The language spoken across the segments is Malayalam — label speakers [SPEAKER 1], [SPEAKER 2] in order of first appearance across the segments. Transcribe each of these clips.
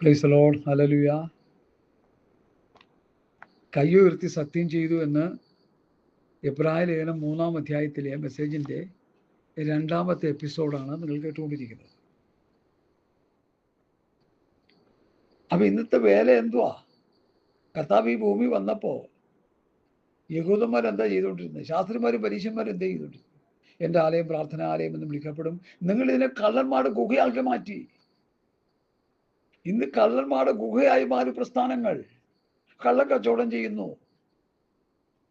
[SPEAKER 1] Praise the Lord. ഹല്ലേലൂയ. കൈ ഉയർത്തി സത്യം ചെയ്തു എന്ന് എബ്രായ ലേഖനം 3-ാം അധ്യായത്തിലെ മെസ്സേജിൻ്റെ 2ാമത്തെ എപ്പിസോഡാണ് നിങ്ങൾ കേട്ടുകൊണ്ടിരിക്കുന്നത്. അപ്പം ഇന്നത്തെ വേല എന്തുവാ? കർത്താവ് ഈ ഭൂമി വന്നപ്പോൾ യഹൂദന്മാരെന്താ ചെയ്തുകൊണ്ടിരുന്നത്? ശാസ്ത്രിമാരും പരീശന്മാരും എന്താ ചെയ്തുകൊണ്ടിരുന്നത്? എൻ്റെ ആലയം പ്രാർത്ഥനാലയം എന്ന് വിളിക്കപ്പെടും. നിങ്ങൾ ഇതിനെ കള്ളന്മാരുടെ ഗുഹയാക്കി മാറ്റി. ഇന്ന് കള്ളന്മാരുടെ ഗുഹയായി മാറി പ്രസ്ഥാനങ്ങൾ. കള്ളക്കച്ചവടം ചെയ്യുന്നു,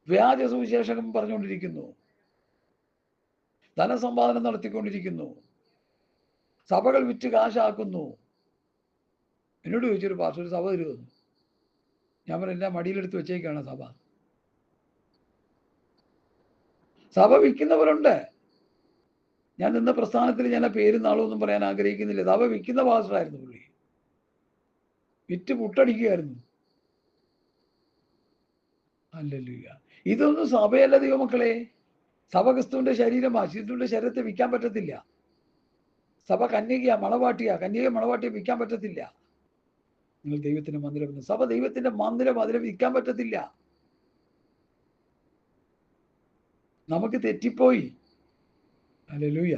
[SPEAKER 1] വ്യാജ സുവിശേഷം പറഞ്ഞുകൊണ്ടിരിക്കുന്നു, ധനസമ്പാദനം നടത്തിക്കൊണ്ടിരിക്കുന്നു, സഭകൾ വിറ്റ് കാശാക്കുന്നു. എന്നോട് ചോദിച്ചൊരു പാസ്റ്റർ, ഒരു സഭ തരുമെന്ന്. ഞാൻ പറഞ്ഞു, എന്നെ മടിയിലെടുത്ത് വെച്ചേക്കാണ് സഭ. സഭ വിൽക്കുന്നവരുണ്ട്. ഞാൻ നിന്ന പ്രസ്ഥാനത്തിൽ ഞാൻ പേരും നാളൊന്നും പറയാൻ ആഗ്രഹിക്കുന്നില്ല. സഭ വിൽക്കുന്ന പാസ്റ്ററായിരുന്നു പുള്ളി. വിറ്റ് പുട്ടടിക്കുകയായിരുന്നു. ഹല്ലേലൂയ. ഇതൊന്നും സഭയല്ല ദൈവമക്കളെ. സഭ ക്രിസ്തുവിന്റെ ശരീരമാണ്. ക്രിസ്തുവിന്റെ ശരീരത്തെ വിൽക്കാൻ പറ്റത്തില്ല. സഭ കന്യകയാ, മണവാട്ടിയാ. കന്യക മണവാട്ടിയെ വിൽക്കാൻ പറ്റത്തില്ല. നിങ്ങൾ ദൈവത്തിന്റെ മന്ദിരം. സഭ ദൈവത്തിന്റെ മന്ദിരം, അതിനെ വിൽക്കാൻ പറ്റത്തില്ല. നമുക്ക് തെറ്റിപ്പോയി. ഹല്ലേലൂയ.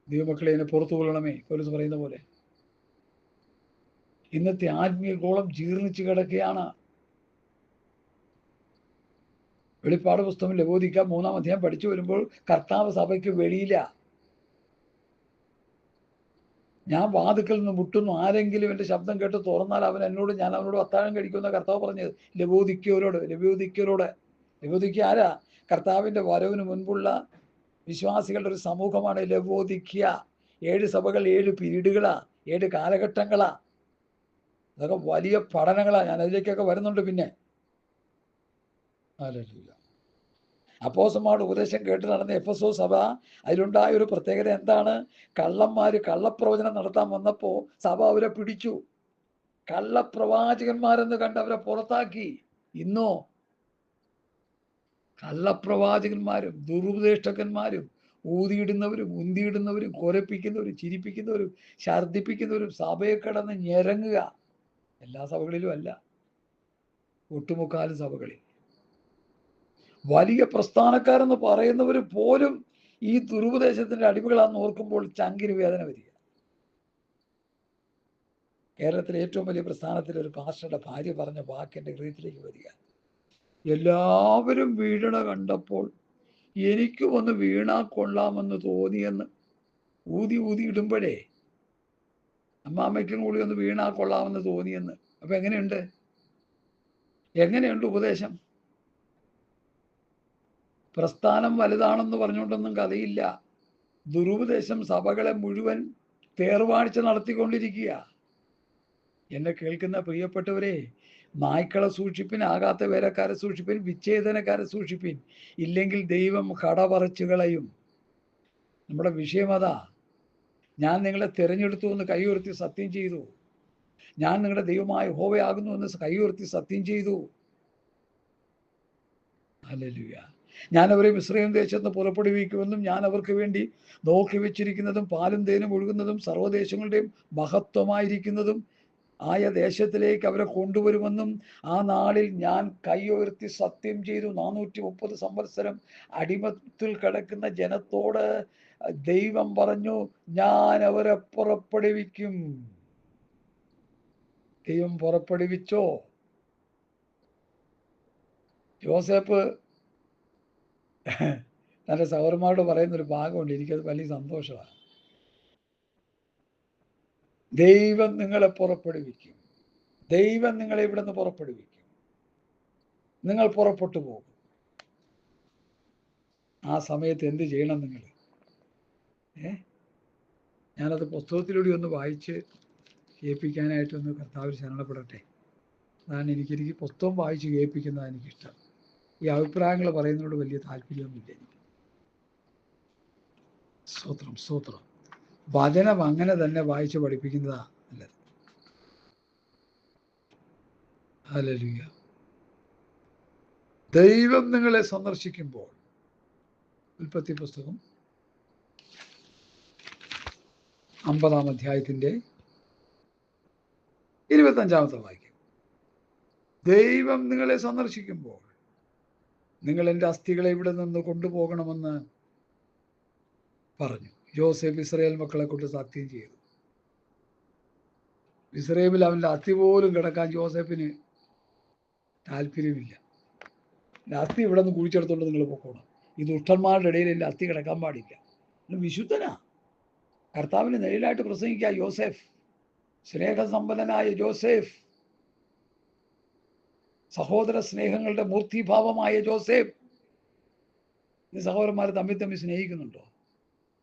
[SPEAKER 1] ദൈവമക്കളെ, എന്നെ പുറത്തു കൊള്ളണമേ. പൗലോസ് പറയുന്ന പോലെ ഇന്നത്തെ ആത്മീയ ഗോളം ജീർണിച്ചു കിടക്കുകയാണ്. വെളിപ്പാട് പുസ്തകം ലവോദിക്ക 3-ാം അധ്യായം പഠിച്ചു വരുമ്പോൾ കർത്താവ് സഭയ്ക്ക് വെളിയില്ല. ഞാൻ വാതിക്കൽ നിന്ന് മുട്ടുന്നു, ആരെങ്കിലും എൻ്റെ ശബ്ദം കേട്ട് തുറന്നാൽ ഞാൻ അവനോട് അത്താഴം കഴിക്കുന്ന കർത്താവ് പറഞ്ഞത് ലവോദിക്കയോരോട്. ലവോദിക്ക ആരാ? കർത്താവിൻ്റെ വരവിന് മുൻപുള്ള വിശ്വാസികളുടെ ഒരു സമൂഹമാണ് ലവോദിക്ക. 7 സഭകൾ, 7 പീരീഡുകളാ, 7 കാലഘട്ടങ്ങളാ. അതൊക്കെ വലിയ പഠനങ്ങളാ. ഞാൻ അതിലേക്കൊക്കെ വരുന്നുണ്ട് പിന്നെ. ഹല്ലേലൂയ. അപ്പോസ്തലന്മാരുടെ ഉപദേശം കേട്ട് നടന്ന എഫെസോസ് സഭ, അതിലുണ്ടായ ഒരു പ്രത്യേകത എന്താണ്? കള്ളന്മാര് കള്ളപ്രവചനം നടത്താൻ വന്നപ്പോൾ സഭ അവരെ പിടിച്ചു. കള്ളപ്രവാചകന്മാരെന്ന് കണ്ട് അവരെ പുറത്താക്കി. ഇന്നോ കള്ളപ്രവാചകന്മാരും ദുരുപദേഷ്ടകന്മാരും ഊതിയിടുന്നവരും ഉന്തിയിടുന്നവരും കുരപ്പിക്കുന്നവരും ചിരിപ്പിക്കുന്നവരും ഛർദിപ്പിക്കുന്നവരും സഭയെ കിടന്ന് ഞെരങ്ങുക. എല്ലാ സഭകളിലും അല്ല, ഒട്ടുമുക്കാലും സഭകളിൽ. വലിയ പ്രസ്ഥാനക്കാരെന്ന് പറയുന്നവർ പോലും ഈ ദുരുപദേശത്തിന്റെ അടിമകളാണെന്ന് ഓർക്കുമ്പോൾ ചങ്കിന് വേദന വരിക. കേരളത്തിലെ ഏറ്റവും വലിയ പ്രസ്ഥാനത്തിലെ ഒരു പാസ്റ്ററുടെ ഭാര്യ പറഞ്ഞ വാക്ക് എൻ്റെ ഹൃദയത്തിലേക്ക് വരിക. എല്ലാവരും വീഴണ കണ്ടപ്പോൾ എനിക്കും ഒന്ന് വീണാ കൊള്ളാമെന്ന് തോന്നിയെന്ന്. ഊതി ഇടുമ്പോഴേ അമ്മാമ്മയ്ക്കും കൂടി ഒന്ന് വീണാ കൊള്ളാമെന്ന് തോന്നിയെന്ന്. അപ്പൊ എങ്ങനെയുണ്ട് ഉപദേശം? പ്രസ്ഥാനം വലുതാണെന്ന് പറഞ്ഞുകൊണ്ടൊന്നും കഥയില്ല. ദുരുപദേശം സഭകളെ മുഴുവൻ തേർവാഴ്ച നടത്തിക്കൊണ്ടിരിക്കുക. എന്നെ കേൾക്കുന്ന പ്രിയപ്പെട്ടവരെ, നായ്ക്കളെ സൂക്ഷിപ്പിൻ, ആകാത്ത വേലക്കാരെ സൂക്ഷിപ്പിൻ, വിച്ഛേദനക്കാരെ സൂക്ഷിപ്പിൻ, ഇല്ലെങ്കിൽ ദൈവം കടപറിച്ചു കളയും. നമ്മുടെ വിഷയം അതാ. ഞാൻ നിങ്ങളെ തിരഞ്ഞെടുത്തു എന്ന് കൈ ഉയർത്തി സത്യം ചെയ്തു. ഞാൻ നിങ്ങളുടെ ദൈവമായ യഹോവയാകുന്നു എന്ന് കൈ ഉയർത്തി സത്യം ചെയ്തു. ഹല്ലേലൂയ. ഞാൻ അവരെ മിസ്രയീം ദേശത്ത് പുറപ്പെടുവിക്കുമെന്നും ഞാൻ അവർക്ക് വേണ്ടി നോക്കി വെച്ചിരിക്കുന്നതും പാലും തേനും ഒഴുകുന്നതും സർവ്വദേശങ്ങളുടെയും മഹത്വമായിരിക്കുന്നതും ആയ ദേശത്തിലേക്ക് അവരെ കൊണ്ടുവരുമെന്നും ആ നാളിൽ ഞാൻ കൈ ഉയർത്തി സത്യം ചെയ്തു. 430 സംവത്സരം അടിമത്തിൽ കിടക്കുന്ന ജനത്തോട് ദൈവം പറഞ്ഞു, ഞാൻ അവരെ പുറപ്പെടുവിക്കും. ദൈവം പുറപ്പെടുവിച്ചോ? യോസേപ്പ് തൻ്റെ സഹോദരന്മാരോട് പറയുന്നൊരു ഭാഗമുണ്ട്, എനിക്കത് വലിയ സന്തോഷമാണ്. ദൈവം നിങ്ങളെ പുറപ്പെടുവിക്കും. ദൈവം നിങ്ങളെ ഇവിടെ നിന്ന് പുറപ്പെടുവിക്കും. നിങ്ങൾ പുറപ്പെട്ടു പോകും. ആ സമയത്ത് എന്ത് ചെയ്യണം നിങ്ങൾ? ഞാനത് പുസ്തകത്തിലൂടെ ഒന്ന് വായിച്ച് കേൾപ്പിക്കാനായിട്ടൊന്ന് കർത്താവിൽ ശരണപ്പെടട്ടെ. അതാണ് എനിക്ക് പുസ്തകം വായിച്ച് കേൾപ്പിക്കുന്നതാണ് എനിക്കിഷ്ടം. ഈ അഭിപ്രായങ്ങൾ പറയുന്നതിനോട് വലിയ താല്പര്യമൊന്നുമില്ല എനിക്ക്. സ്തോത്രം. വചനം അങ്ങനെ തന്നെ വായിച്ച് പഠിപ്പിക്കുന്നതാ നല്ലത്. ഹല്ലേലൂയ. ദൈവം നിങ്ങളെ സന്ദർശിക്കുമ്പോൾ, ഉൽപ്പത്തി പുസ്തകം 50-ാം അധ്യായത്തിൻ്റെ 25-ാമത്തെ വാക്യം. ദൈവം നിങ്ങളെ സന്ദർശിക്കുമ്പോൾ നിങ്ങൾ എൻ്റെ അസ്ഥികളെ ഇവിടെ നിന്ന് കൊണ്ടുപോകണമെന്ന് പറഞ്ഞു. യോസേഫ് ഇസ്രായേൽ മക്കളെ കൊണ്ട് സത്യം ചെയ്തു. ഇസ്രായേലിൽ അവൻ്റെ അസ്ഥി പോലും കിടക്കാൻ യോസേഫിന് താല്പര്യമില്ല. അസ്ഥി ഇവിടെ നിന്ന് കുഴിച്ചെടുത്തോണ്ട് നിങ്ങൾ പൊക്കോണം. ഈ ദുഷ്ടന്മാരുടെ ഇടയിൽ എൻ്റെ അസ്ഥി കിടക്കാൻ പാടില്ല. വിശുദ്ധനാ, കർത്താവിന് നിഴലായിട്ട് പ്രസംഗിക്കുക യോസേഫ്. സ്നേഹസമ്പന്നനായ യോസേഫ്, സഹോദര സ്നേഹങ്ങളുടെ മൂർത്തിഭാവമായ യോസേഫ്. ഈ സഹോദരന്മാർ തമ്മിൽ തമ്മിൽ സ്നേഹിക്കുന്നുണ്ടോ?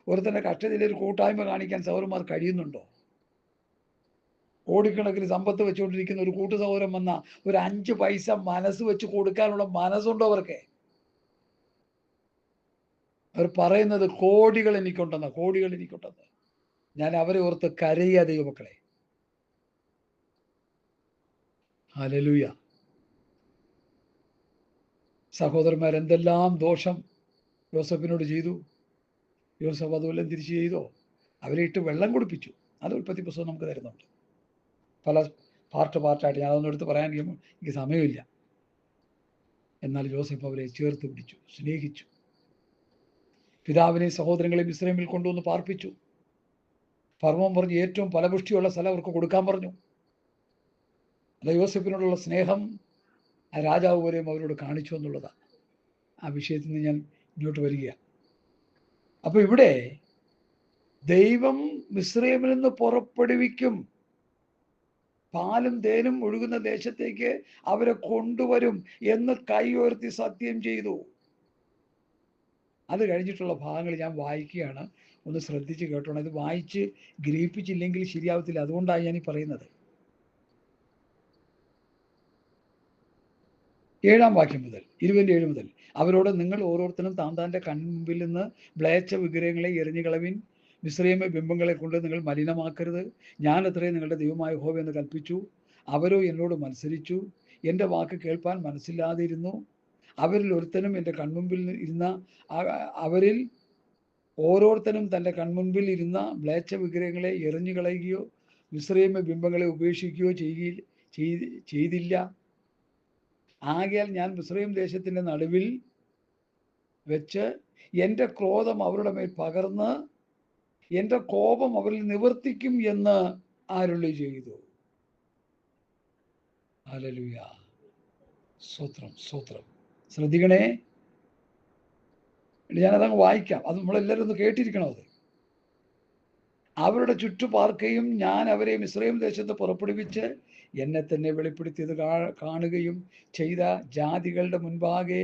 [SPEAKER 1] ഒരുത്തൻ്റെ കഷ്ടതയിൽ ഒരു കൂട്ടായ്മ കാണിക്കാൻ സഹോദരന്മാർ കഴിയുന്നുണ്ടോ? കോടിക്കണക്കിന് സമ്പത്ത് വെച്ചുകൊണ്ടിരിക്കുന്ന ഒരു കൂട്ടു സഹോദരൻ വന്ന ഒരു 5 പൈസ മനസ്സ് വെച്ച് കൊടുക്കാനുള്ള മനസ്സുണ്ടോ അവർക്ക്? അവർ പറയുന്നത് കോടികൾ എനിക്കുണ്ടെന്ന്, കോടികൾ എനിക്കുണ്ടെന്ന്. ഞാൻ അവരെ ഓർത്ത് കരയുക ദൈവമക്കളെ. ഹല്ലേലൂയ. സഹോദരന്മാർ എന്തെല്ലാം ദോഷം യോസഫിനോട് ചെയ്തു. യോസഫ് അതുവല്ലം തിരിച്ചു ചെയ്തോ? അവരെ ഇട്ട് വെള്ളം കുടിപ്പിച്ചു. അത് ഉൽപ്പത്തി പുസ്തകം നമുക്ക് തരുന്നുണ്ട്. പല പാർട്ടായിട്ട് ഞാനതൊന്നും എടുത്ത് പറയാൻ എനിക്ക് സമയമില്ല. എന്നാൽ യോസഫ് അവരെ ചേർത്ത് പിടിച്ചു, സ്നേഹിച്ചു. പിതാവിനെയും സഹോദരങ്ങളെയും മിസ്രയീമിൽ കൊണ്ടുവന്ന് പാർപ്പിച്ചു. ഫറവോൻ പറഞ്ഞു ഏറ്റവും ഫലപുഷ്ടിയുള്ള സ്ഥലം അവർക്ക് കൊടുക്കാൻ പറഞ്ഞു. അല്ല, യോസഫിനോടുള്ള സ്നേഹം ആ രാജാവ് പോലെയും അവരോട് കാണിച്ചു എന്നുള്ളതാണ്. ആ വിഷയത്തിൽ നിന്ന് ഞാൻ ഇങ്ങോട്ട് വരിക. അപ്പൊ ഇവിടെ ദൈവം മിസ്രയീമിൽ നിന്ന് പുറപ്പെടുവിക്കും, പാലും തേനും ഒഴുകുന്ന ദേശത്തേക്ക് അവരെ കൊണ്ടുവരും എന്ന് കൈ ഉയർത്തി സത്യം ചെയ്തു. അത് കഴിഞ്ഞിട്ടുള്ള ഭാഗങ്ങൾ ഞാൻ വായിക്കുകയാണ്, ഒന്ന് ശ്രദ്ധിച്ച് കേട്ടോണം. ഇത് വായിച്ച് ഗ്രഹിപ്പിച്ചില്ലെങ്കിൽ ശരിയാവത്തില്ല. അതുകൊണ്ടാണ് ഞാൻ ഈ പറയുന്നത്. 7-ാം വാക്യം മുതൽ 27 മുതൽ അവരോട് നിങ്ങൾ ഓരോരുത്തരും താന്താൻ്റെ കൺമുമ്പിൽ നിന്ന് മ്ലേച്ഛ വിഗ്രഹങ്ങളെ എറിഞ്ഞു കളവിൻ. മിസ്രയീമ ബിംബങ്ങളെ കൊണ്ട് നിങ്ങൾ മലിനമാക്കരുത്. ഞാൻ അത്രയും നിങ്ങളുടെ ദൈവമായ യഹോവ എന്ന് കൽപ്പിച്ചു. അവരോ എന്നോട് മത്സരിച്ചു, എൻ്റെ വാക്ക് കേൾപ്പാൻ മനസ്സില്ലാതിരുന്നു. അവരിൽ ഒരുത്തനും എൻ്റെ കൺമുമ്പിൽ ഇരുന്ന അവരിൽ ഓരോരുത്തരും തൻ്റെ കൺമുൻപിൽ ഇരുന്ന മ്ലേച്ഛ വിഗ്രഹങ്ങളെ എറിഞ്ഞു കളയുകയോ മിസ്രയീമ ബിംബങ്ങളെ ഉപേക്ഷിക്കുകയോ ചെയ്തില്ല. ആകയാൽ ഞാൻ മിസ്രയീം ദേശത്തിൻ്റെ നടുവിൽ വെച്ച് എൻ്റെ ക്രോധം അവരുടെ മേൽ പകർന്ന് എൻ്റെ കോപം അവരിൽ നിവർത്തിക്കും എന്ന് അരുളി ചെയ്തു. ഹല്ലേലൂയ. സ്തോത്രം, സ്തോത്രം. ശ്രദ്ധിക്കണേ, ഞാനതങ്ങ് വായിക്കാം. അത് നമ്മളെല്ലാവരും ഒന്ന് കേട്ടിരിക്കണം. അത് അവരുടെ ചുറ്റുപാർക്കുകയും ഞാൻ അവരെ മിസ്രയീം ദേശത്ത് പുറപ്പെടുവിച്ച് എന്നെ തന്നെ വെളിപ്പെടുത്തിയത് കാണുകയും ചെയ്ത ജാതികളുടെ മുൻപാകെ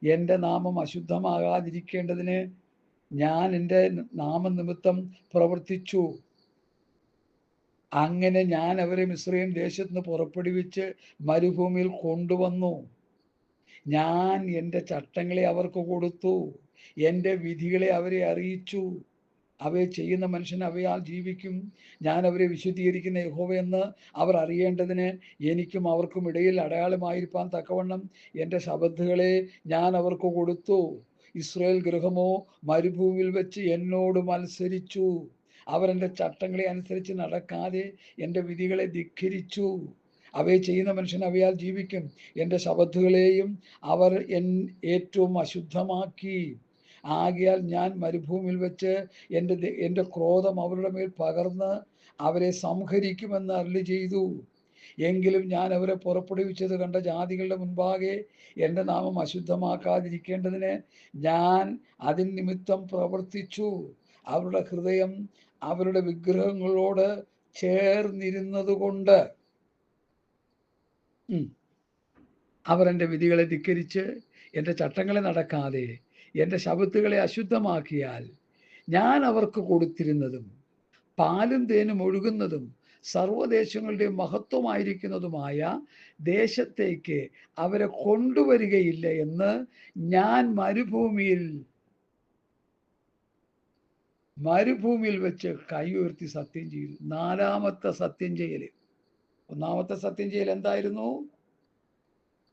[SPEAKER 1] എൻ്റെ നാമം അശുദ്ധമാകാതിരിക്കേണ്ടതിന് ഞാൻ എൻ്റെ നാമനിമിത്തം പ്രവർത്തിച്ചു. അങ്ങനെ ഞാൻ അവരെ മിസ്രയീം ദേശത്ത് നിന്ന് പുറപ്പെടുവിച്ച് മരുഭൂമിയിൽ കൊണ്ടുവന്നു. ഞാൻ എൻ്റെ ചട്ടങ്ങളെ അവർക്ക് കൊടുത്തു, എൻ്റെ വിധികളെ അവരെ അറിയിച്ചു. അവയെ ചെയ്യുന്ന മനുഷ്യൻ അവയാൽ ജീവിക്കും. ഞാൻ അവരെ വിശുദ്ധീകരിക്കുന്ന യഹോവയെന്ന് അവർ അറിയേണ്ടതിന് എനിക്കും അവർക്കും ഇടയിൽ അടയാളമായിരിക്കാൻ തക്കവണ്ണം എൻ്റെ ശബത്തുകളെ ഞാൻ അവർക്ക് കൊടുത്തു. ഇസ്രായേൽ ഗൃഹമോ മരുഭൂമിയിൽ വെച്ച് എന്നോട് മത്സരിച്ചു. അവർ എൻ്റെ ചട്ടങ്ങളെ അനുസരിച്ച് നടക്കാതെ എൻ്റെ വിധികളെ ധിക്കരിച്ചു. അവയെ ചെയ്യുന്ന മനുഷ്യൻ അവയാൽ ജീവിക്കും. എൻ്റെ ശബത്തുകളെയും അവർ ഏറ്റവും അശുദ്ധമാക്കി. ആകയാൽ ഞാൻ മരുഭൂമിയിൽ വെച്ച് എൻ്റെ ക്രോധം അവരുടെ മേൽ പകർന്ന് അവരെ സംഹരിക്കുമെന്ന് അരുളി ചെയ്തു. എങ്കിലും ഞാൻ അവരെ പുറപ്പെടുവിച്ചത് കണ്ട ജാതികളുടെ മുൻപാകെ എൻ്റെ നാമം അശുദ്ധമാക്കാതിരിക്കേണ്ടതിന് ഞാൻ അതിൻ നിമിത്തം പ്രവർത്തിച്ചു. അവരുടെ ഹൃദയം അവരുടെ വിഗ്രഹങ്ങളോട് ചേർന്നിരുന്നത് കൊണ്ട് അവർ എൻ്റെ വിധികളെ ധിക്കരിച്ച് എൻ്റെ ചട്ടങ്ങളെ നടക്കാതെ എൻ്റെ ശബത്തുകളെ അശുദ്ധമാക്കിയാൽ ഞാൻ അവർക്ക് കൊടുത്തിരുന്നതും പാലും തേനും ഒഴുകുന്നതും സർവ്വദേശങ്ങളുടെയും മഹത്വമായിരിക്കുന്നതുമായ ദേശത്തേക്ക് അവരെ കൊണ്ടുവരികയില്ല എന്ന് ഞാൻ മരുഭൂമിയിൽ വെച്ച് കൈ ഉയർത്തി സത്യം ചെയ്തു. 4-ാമത്തെ സത്യം ചെയ്യൽ. 1-ാമത്തെ സത്യം ചെയ്യൽ എന്തായിരുന്നു?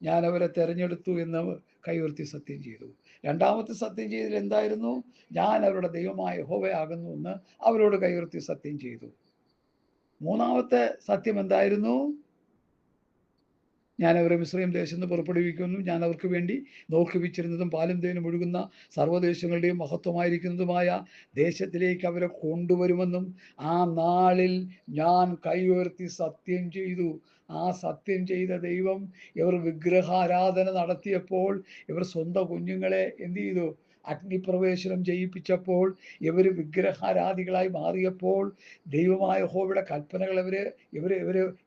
[SPEAKER 1] ഞാൻ അവരെ തെരഞ്ഞെടുത്തു എന്ന് കൈ ഉയർത്തി സത്യം ചെയ്തു. 2-ാമത്തെ സത്യം ചെയ്തൽ എന്തായിരുന്നു? ഞാൻ അവരുടെ ദൈവമായ യഹോവയാകുന്നു എന്ന് അവരോട് കൈ ഉയർത്തി സത്യം ചെയ്തു. മൂന്നാമത്തെ സത്യം എന്തായിരുന്നു? ഞാൻ അവരെ മിസ്രയീം ദേശത്ത് നിന്ന് പുറപ്പെടുവിക്കുന്നു. ഞാൻ അവർക്ക് വേണ്ടി നോക്കിവെച്ചിരുന്നതും പാലും തേനും ഒഴുകുന്ന സർവ്വദേശങ്ങളുടെയും മഹത്വമായിരിക്കുന്നതുമായ ദേശത്തിലേക്ക് അവരെ കൊണ്ടുവരുമെന്നും ആ നാളിൽ ഞാൻ കൈ ഉയർത്തി സത്യം ചെയ്തു. ആ സത്യം ചെയ്ത ദൈവം ഇവർ വിഗ്രഹാരാധന നടത്തിയപ്പോൾ, ഇവർ സ്വന്തം കുഞ്ഞുങ്ങളെ എന്ത് ചെയ്തു? അഗ്നിപ്രവേശനം ചെയ്യിപ്പിച്ചപ്പോൾ, ഇവർ വിഗ്രഹാരാധികളായി മാറിയപ്പോൾ, ദൈവമായ യഹോവയുടെ കൽപ്പനകൾ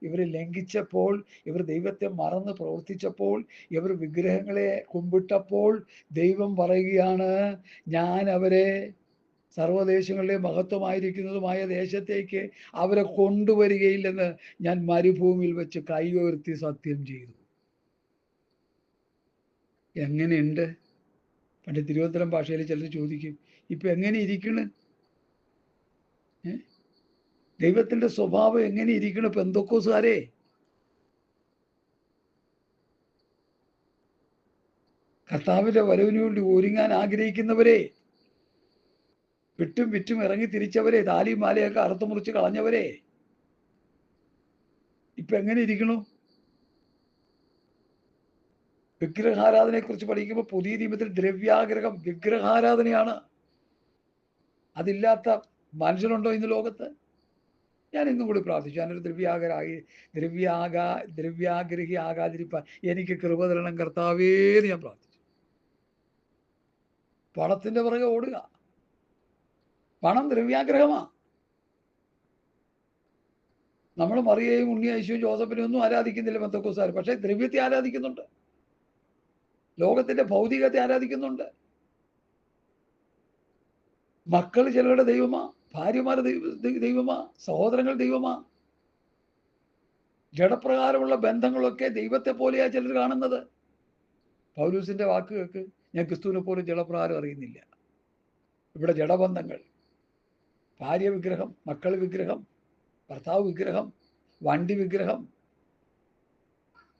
[SPEAKER 1] ഇവർ ലംഘിച്ചപ്പോൾ, ഇവർ ദൈവത്തെ മറന്ന് പ്രവർത്തിച്ചപ്പോൾ, ഇവർ വിഗ്രഹങ്ങളെ കുമ്പിട്ടപ്പോൾ, ദൈവം പറയുകയാണ്, ഞാൻ അവരെ സർവ്വദേശങ്ങളിലെ മഹത്വമായിരിക്കുന്നതുമായ ദേശത്തേക്ക് അവരെ കൊണ്ടുവരികയില്ലെന്ന് ഞാൻ മരുഭൂമിയിൽ വെച്ച് കൈ ഉയർത്തി സത്യം ചെയ്തു. എങ്ങനെയുണ്ട്? പണ്ട് തിരുവനന്തപുരം ഭാഷയിൽ ചിലർ ചോദിക്കും, ഇപ്പൊ എങ്ങനെ ഇരിക്കണ്? ദൈവത്തിന്റെ സ്വഭാവം എങ്ങനെ ഇരിക്കണ് പെന്തക്കോസുകാരെ? കർത്താവിന്റെ വരവിന് വേണ്ടി ഒരുങ്ങാൻ ആഗ്രഹിക്കുന്നവരെ, വിറ്റും വിറ്റും ഇറങ്ങി തിരിച്ചവരെ, താലിയും മാലയൊക്കെ അറുത്തു മുറിച്ച് കളഞ്ഞവരെ, ഇപ്പൊ എങ്ങനെ ഇരിക്കണു? വിഗ്രഹാരാധനയെ കുറിച്ച് പഠിക്കുമ്പോൾ പുതിയ നിയമത്തിൽ ദ്രവ്യാഗ്രഹം വിഗ്രഹാരാധനയാണ്. അതില്ലാത്ത മനുഷ്യരുണ്ടോ ഇന്ന് ലോകത്ത്? ഞാൻ ഇന്നും കൂടി പ്രാർത്ഥിച്ചു, ഞാനൊരു ദ്രവ്യാഗ്രഹി ആകാതിരിപ്പാൻ എനിക്ക് കൃപ തരണം കർത്താവേന്ന് ഞാൻ പ്രാർത്ഥിച്ചു. പണത്തിന്റെ പുറകെ ഓടുക. പണം ദ്രവ്യാഗ്രഹമാ. നമ്മൾ മറിയയും ഉണ്ണിയേശുവും ജോസഫിനും ഒന്നും ആരാധിക്കുന്നില്ല പെന്തക്കോസ്തുകാർ, പക്ഷെ ദ്രവ്യത്തെ ആരാധിക്കുന്നുണ്ട്, ലോകത്തിന്റെ ഭൗതികത്തെ ആരാധിക്കുന്നുണ്ട്. മക്കൾ ചിലരുടെ ദൈവമാ, ഭാര്യമാർ ദൈവമാ, സഹോദരങ്ങൾ ദൈവമാ. ജഡപ്രകാരമുള്ള ബന്ധങ്ങളൊക്കെ ദൈവത്തെ പോലെയാ ചിലർ കാണുന്നത്. പൗലൂസിന്റെ വാക്ക് കേൾക്ക്, ഞാൻ ക്രിസ്തുവിനെ പോലും ജഡപ്രകാരം അറിയുന്നില്ല. ഇവിടെ ജഡബന്ധങ്ങൾ, ഭാര്യ വിഗ്രഹം, മക്കൾ വിഗ്രഹം, ഭർത്താവ് വിഗ്രഹം, വണ്ടി വിഗ്രഹം.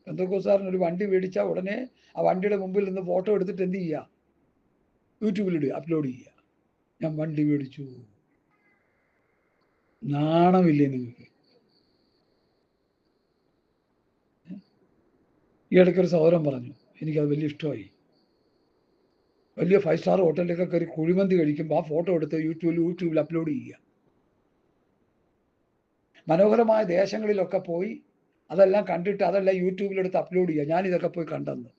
[SPEAKER 1] പെന്തക്കോസ്തുകാരൻ ഒരു വണ്ടി മേടിച്ചാൽ ഉടനെ ആ വണ്ടിയുടെ മുമ്പിൽ നിന്ന് ഫോട്ടോ എടുത്തിട്ട് എന്ത് ചെയ്യുക? യൂട്യൂബിലിടുക, അപ്ലോഡ് ചെയ്യുക. ഞാൻ വണ്ടി മേടിച്ചു. നാണമില്ലേ നിങ്ങൾക്ക്? ഈ ഇടയ്ക്കൊരു സഹോദരൻ പറഞ്ഞു, എനിക്കത് വലിയ ഇഷ്ടമായി. വലിയ 5 സ്റ്റാർ ഹോട്ടലിലൊക്കെ കയറി കുഴിമന്തി കഴിക്കുമ്പോൾ ആ ഫോട്ടോ എടുത്ത് യൂട്യൂബിൽ അപ്ലോഡ് ചെയ്യുക. മനോഹരമായ ദേശങ്ങളിലൊക്കെ പോയി അതെല്ലാം കണ്ടിട്ട് അതെല്ലാം യൂട്യൂബിലെടുത്ത് അപ്ലോഡ് ചെയ്യുക, ഞാനിതൊക്കെ പോയി കണ്ടെന്ന്.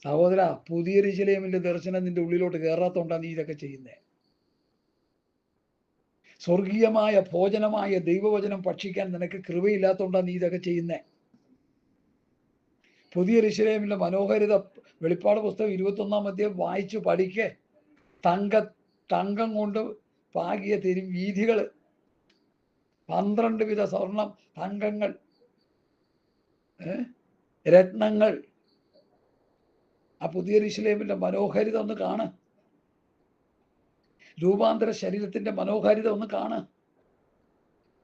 [SPEAKER 1] സഹോദര, പുതിയ യെരൂശലേമിന്റെ ദർശനം നിന്റെ ഉള്ളിലോട്ട് കയറാത്തോണ്ടാണ് നീ ഇതൊക്കെ ചെയ്യുന്നത്. സ്വർഗീയമായ ഭോജനമായ ദൈവവചനം ഭക്ഷിക്കാൻ നിനക്ക് കൃപയില്ലാത്തോണ്ടാണ് നീ ഇതൊക്കെ ചെയ്യുന്നത്. പുതിയ യെരൂശലേമിന്റെ മനോഹാരിത വെളിപ്പാട് പുസ്തകം 21-ാം അധ്യായം വായിച്ചു പഠിക്ക്. തങ്കം കൊണ്ട് പാകിയ വീഥികൾ, 12 വിധ സ്വർണം, തങ്കങ്ങൾ, രത്നങ്ങൾ. ആ പുതിയ യെരൂശലേമിന്റെ മനോഹാരിത ഒന്ന് കാണ്. രൂപാന്തര ശരീരത്തിന്റെ മനോഹാരിത ഒന്ന് കാണ്.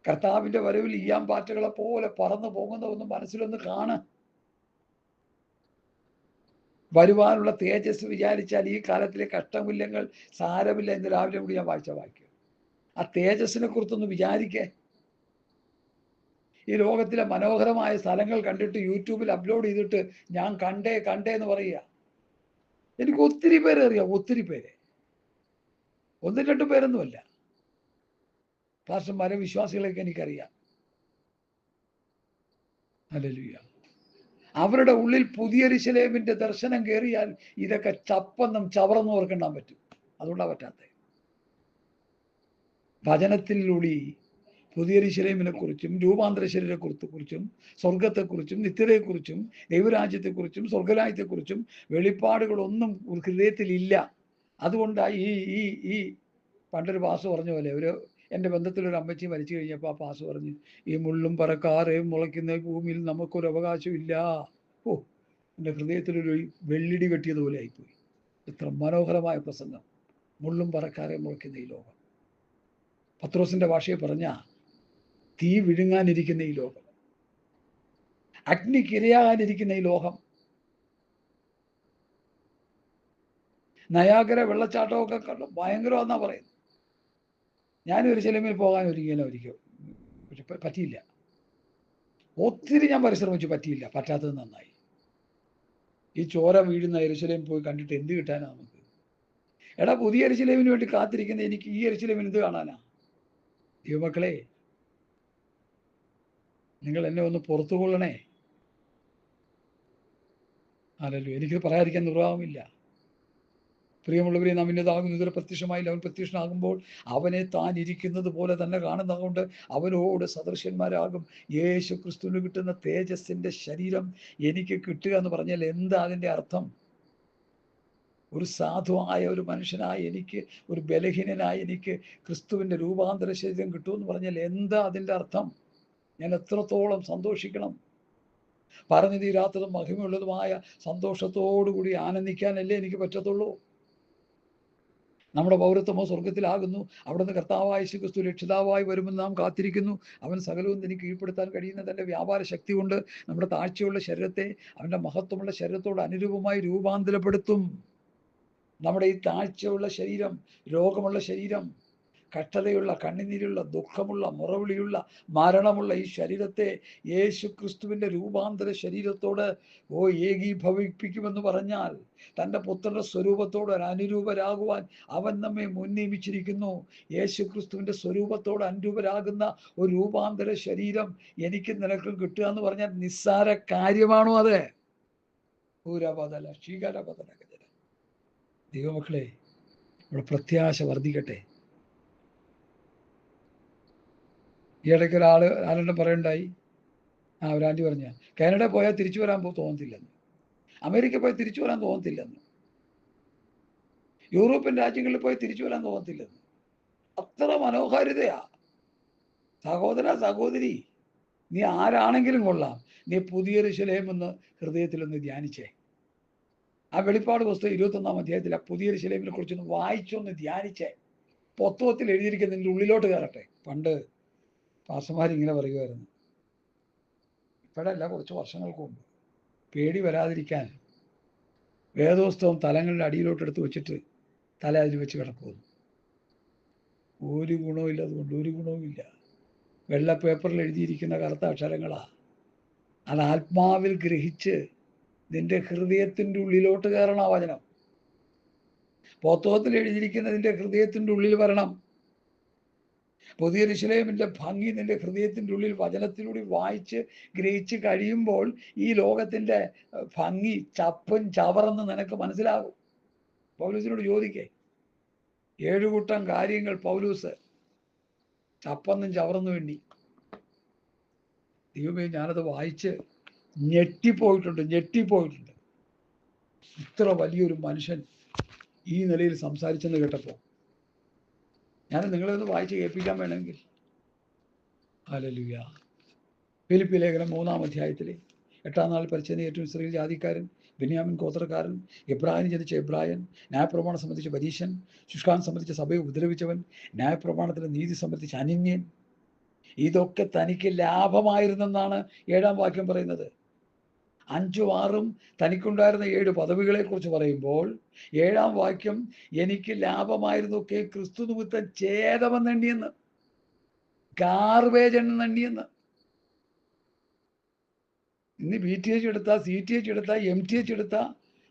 [SPEAKER 1] കർത്താവിന്റെ വരവിൽ ഈയാമ്പാറ്റകളെ പോലെ പറന്നു പോകുന്ന ഒന്ന് മനസ്സിലൊന്ന് കാണ്. വരുവാനുള്ള തേജസ് വിചാരിച്ചാൽ ഈ കാലത്തിലെ കഷ്ടമില്ലങ്ങൾ സാരമില്ല എന്ന് രാവിലെ കൂടി ഞാൻ വായിച്ച വാക്യം. ആ തേജസ്സിനെ കുറിച്ചൊന്ന് വിചാരിക്കേ. ഈ ലോകത്തിലെ മനോഹരമായ സ്ഥലങ്ങൾ കണ്ടിട്ട് യൂട്യൂബിൽ അപ്ലോഡ് ചെയ്തിട്ട് ഞാൻ കണ്ടേ എന്ന് പറയുക. എനിക്ക് ഒത്തിരി പേരെ അറിയാം, ഒത്തിരി പേരെ, 1-2 പേരൊന്നുമല്ല. പാസ്റ്റർമാരെ, വിശ്വാസികളെയൊക്കെ എനിക്കറിയാം. ഹല്ലേലൂയ. അവരുടെ ഉള്ളിൽ പുതിയ യെരൂശലേമിന്റെ ദർശനം കയറിയാൽ ഇതൊക്കെ ചപ്പെന്നും ചവറെന്നും ഓർക്കണ്ടാൻ പറ്റും. അതുകൊണ്ടാണ് പറ്റാത്തത്. വചനത്തിലൂടെ പുതിയ യെരൂശലേമിനെ കുറിച്ചും രൂപാന്തര ശരീരത്തെക്കുറിച്ചും സ്വർഗത്തെക്കുറിച്ചും നിത്യതയെക്കുറിച്ചും ദൈവരാജ്യത്തെക്കുറിച്ചും സ്വർഗരാജ്യത്തെക്കുറിച്ചും വെളിപ്പാടുകളൊന്നും ഹൃദയത്തിലില്ല. അതുകൊണ്ടാണ് ഈ പണ്ടൊരു പാസ് പറഞ്ഞ പോലെ, എൻ്റെ ബന്ധത്തിലൊരു അമ്മച്ചി മരിച്ചു കഴിഞ്ഞപ്പോൾ ആ പാസ് പറഞ്ഞു, ഈ മുള്ളും പറക്കാറേയും മുളയ്ക്കുന്ന ഭൂമിയിൽ നമുക്കൊരു അവകാശമില്ല. എൻ്റെ ഹൃദയത്തിലൊരു വെള്ളിടി വെട്ടിയതുപോലെ ആയിപ്പോയി. എത്ര മനോഹരമായ പ്രസംഗം. മുള്ളും പറക്കാറേയും മുളയ്ക്കുന്ന ഈ ലോകം, പത്രോസിന്റെ ഭാഷയെ പറഞ്ഞ തീ വിഴുങ്ങാനിരിക്കുന്ന ഈ ലോകം, അഗ്നിക്കിരയാകാനിരിക്കുന്ന ഈ ലോകം, നയാഗര വെള്ളച്ചാട്ടമൊക്കെ കണ്ടു ഭയങ്കരമെന്നാ പറയുന്നത്. ഞാനും യെരൂശലേമിൽ പോകാൻ ഒരിക്കൽ പക്ഷെ പറ്റിയില്ല. ഒത്തിരി ഞാൻ പരിശ്രമിച്ചു, പറ്റിയില്ല. പറ്റാത്തത് നന്നായി. ഈ ചോര വീഴുന്ന യെരൂശലേം പോയി കണ്ടിട്ട് എന്ത് കിട്ടാനാ നമുക്ക്? എടാ, പുതിയ യെരൂശലേമിന് വേണ്ടി കാത്തിരിക്കുന്ന എനിക്ക് ഈ യെരൂശലേമിന് എന്ത് കാണാനാ? ദൈവമക്കളെ, നിങ്ങൾ എന്നെ ഒന്ന് പുറത്തു കൊള്ളണേ. അല്ലല്ലോ, എനിക്കിത് പറയാതിരിക്കാൻ നിർവാഹമില്ല. പ്രിയമുള്ളവരെ, നാം ഇന്നതാകുന്നു ഇതുവരെ പ്രത്യക്ഷമായില്ല. അവൻ പ്രത്യക്ഷനാകുമ്പോൾ അവനെ താൻ ഇരിക്കുന്നത് പോലെ തന്നെ കാണുന്നതുകൊണ്ട് അവനോട് സദൃശ്യന്മാരാകും. യേശു ക്രിസ്തുവിന് കിട്ടുന്ന തേജസ്സിന്റെ ശരീരം എനിക്ക് കിട്ടുക എന്ന് പറഞ്ഞാൽ എന്താ അതിൻ്റെ അർത്ഥം? ഒരു സാധുവായ ഒരു മനുഷ്യനായ എനിക്ക്, ഒരു ബലഹീനനായ എനിക്ക് ക്രിസ്തുവിന്റെ രൂപാന്തര ശരീരം കിട്ടുമെന്ന് പറഞ്ഞാൽ എന്താ അതിൻ്റെ അർത്ഥം? ഞാൻ എത്രത്തോളം സന്തോഷിക്കണം! പറഞ്ഞു തീരാത്തതും മഹിമയുള്ളതുമായ സന്തോഷത്തോടുകൂടി ആനന്ദിക്കാനല്ലേ എനിക്ക് പറ്റത്തുള്ളൂ. നമ്മുടെ പൗരത്വമോ സ്വർഗത്തിലാകുന്നു. അവിടുന്ന് കർത്താവായ യേശു ക്രിസ്തു രക്ഷിതാവായി വരുമെന്ന് നാം കാത്തിരിക്കുന്നു. അവൻ സകലവും എനിക്ക് കീഴ്പ്പെടുത്താൻ കഴിയുന്ന തൻ്റെ വ്യാപാര ശക്തി കൊണ്ട് നമ്മുടെ താഴ്ചയുള്ള ശരീരത്തെ അവൻ്റെ മഹത്വമുള്ള ശരീരത്തോട് അനുരൂപമായി രൂപാന്തരപ്പെടുത്തും. നമ്മുടെ ഈ താഴ്ചയുള്ള ശരീരം, രോഗമുള്ള ശരീരം, കഷ്ടതയുള്ള, കണ്ണുനീരുള്ള, ദുഃഖമുള്ള, മുറവിളിയുള്ള, മരണമുള്ള ഈ ശരീരത്തെ യേശു ക്രിസ്തുവിന്റെ രൂപാന്തര ശരീരത്തോട് ഏകീഭവിപ്പിക്കുമെന്ന് പറഞ്ഞാൽ തൻ്റെ പുത്രന്റെ സ്വരൂപത്തോട് അനുരൂപരാകുവാൻ അവൻ നമ്മെ മുൻനിയമിച്ചിരിക്കുന്നു. യേശു ക്രിസ്തുവിന്റെ സ്വരൂപത്തോട് അനുരൂപരാകുന്ന ഒരു രൂപാന്തര ശരീരം എനിക്ക് നിനക്കും കിട്ടുക എന്ന് പറഞ്ഞാൽ നിസ്സാര കാര്യമാണോ അത്? പൂരബദല ശീകരബദല. ദൈവമക്കളെ, ഇവിടെ പ്രത്യാശ വർദ്ധിക്കട്ടെ. ഈ ഇടയ്ക്ക് ആരെണ്ണം പറയണ്ടായി, ഒരു ആൻറ്റി പറഞ്ഞ കാനഡ പോയാൽ തിരിച്ചു വരാൻ തോന്നത്തില്ലെന്ന്, അമേരിക്ക പോയി തിരിച്ചു വരാൻ തോന്നത്തില്ലെന്ന്, യൂറോപ്യൻ രാജ്യങ്ങളിൽ പോയി തിരിച്ചു വരാൻ തോന്നത്തില്ലെന്ന്. അത്ര മനോഹാരിതയാ. സഹോദര, സഹോദരി, നീ ആരാണെങ്കിലും കൊള്ളാം, നീ പുതിയ യെരൂശലേം എന്ന് ഹൃദയത്തിലൊന്ന് ധ്യാനിച്ചേ. ആ വെളിപ്പാട് പുസ്തകം 21-ാം അധ്യായത്തിൽ ആ പുതിയ യെരൂശലേമിനെ കുറിച്ചൊന്ന് വായിച്ചൊന്ന് ധ്യാനിച്ചേ. പുസ്തകത്തിൽ എഴുതിയിരിക്കുന്നതിൻ്റെ ഉള്ളിലോട്ട് കയറട്ടെ. പണ്ട് പാസ്റ്റർമാരിങ്ങനെ പറയുമായിരുന്നു, ഇപ്പോഴല്ല, കുറച്ച് വർഷങ്ങൾക്ക് മുമ്പ്, പേടി വരാതിരിക്കാൻ വേദപുസ്തകം തലങ്ങളുടെ അടിയിലോട്ട് എടുത്ത് വെച്ചിട്ട് തല അതിൽ വെച്ച് കിടക്കുന്നു. ഒരു ഗുണവുമില്ല, അതുകൊണ്ട് ഒരു ഗുണവുമില്ല. വെള്ള പേപ്പറിൽ എഴുതിയിരിക്കുന്ന കറുത്ത അക്ഷരങ്ങളാ. അത് ആത്മാവിൽ ഗ്രഹിച്ച് നിന്റെ ഹൃദയത്തിൻ്റെ ഉള്ളിലോട്ട് കയറണം ആ വചനം. പുസ്തകത്തിൽ എഴുതിയിരിക്കുന്നതിൻ്റെ ഹൃദയത്തിൻ്റെ ഉള്ളിൽ വരണം. പുതിയ യെരൂശലേമിന്റെ ഭംഗി നിന്റെ ഹൃദയത്തിൻ്റെ ഉള്ളിൽ വചനത്തിലൂടെ വായിച്ച് ഗ്രഹിച്ച് കഴിയുമ്പോൾ ഈ ലോകത്തിന്റെ ഭംഗി ചപ്പും ചവറെന്ന് നിനക്ക് മനസ്സിലാകും. പൗലൂസിനോട് ചോദിക്കേ, 7 കൂട്ടം കാര്യങ്ങൾ പൗലൂസ് ചപ്പെന്നും ചവറെന്നും എണ്ണി. ദൈവമേ, ഞാനത് വായിച്ച് ഞെട്ടിപ്പോയിട്ടുണ്ട്. ഇത്ര വലിയൊരു മനുഷ്യൻ ഈ നിലയിൽ സംസാരിച്ചെന്ന് കേട്ടപ്പോൾ ഞാൻ നിങ്ങളെ ഒന്ന് വായിച്ച് കേൾപ്പിക്കാൻ വേണമെങ്കിൽ. ഹല്ലേലൂയ. ഫിലിപ്പി ലേഖനം 3-ാം അധ്യായത്തിലെ 8-ാം നാൾ പരിച്ഛേദന ഏറ്റവും ഇസ്രായേൽ ജാതിക്കാരൻ, ബെന്യാമിൻ ഗോത്രക്കാരൻ, എബ്രാഹിം ജനിച്ച എബ്രായൻ, ന്യായപ്രമാണം സംബന്ധിച്ച പരീശൻ, ശുഷ്കാൻ സംബന്ധിച്ച സഭയെ ഉപദ്രവിച്ചവൻ, ന്യായപ്രമാണത്തിലെ നീതി സംബന്ധിച്ച അനിന്യൻ, ഇതൊക്കെ തനിക്ക് ലാഭമായിരുന്നെന്നാണ് 7-ാം വാക്യം പറയുന്നത്. 5ഉം 6ഉം തനിക്കുണ്ടായിരുന്ന 7 പദവികളെ കുറിച്ച് പറയുമ്പോൾ 7-ാം വാക്യം എനിക്ക് ലാഭമായിരുന്നൊക്കെ ക്രിസ്തു നിമിത്തം ഛേദമെന്നെണ്ണിയെന്ന്, ഗാർബേജ് എന്നെണ്ണിയെന്ന്. ഇന്ന് BTH എടുത്ത, CTH എടുത്ത, MTH എടുത്ത,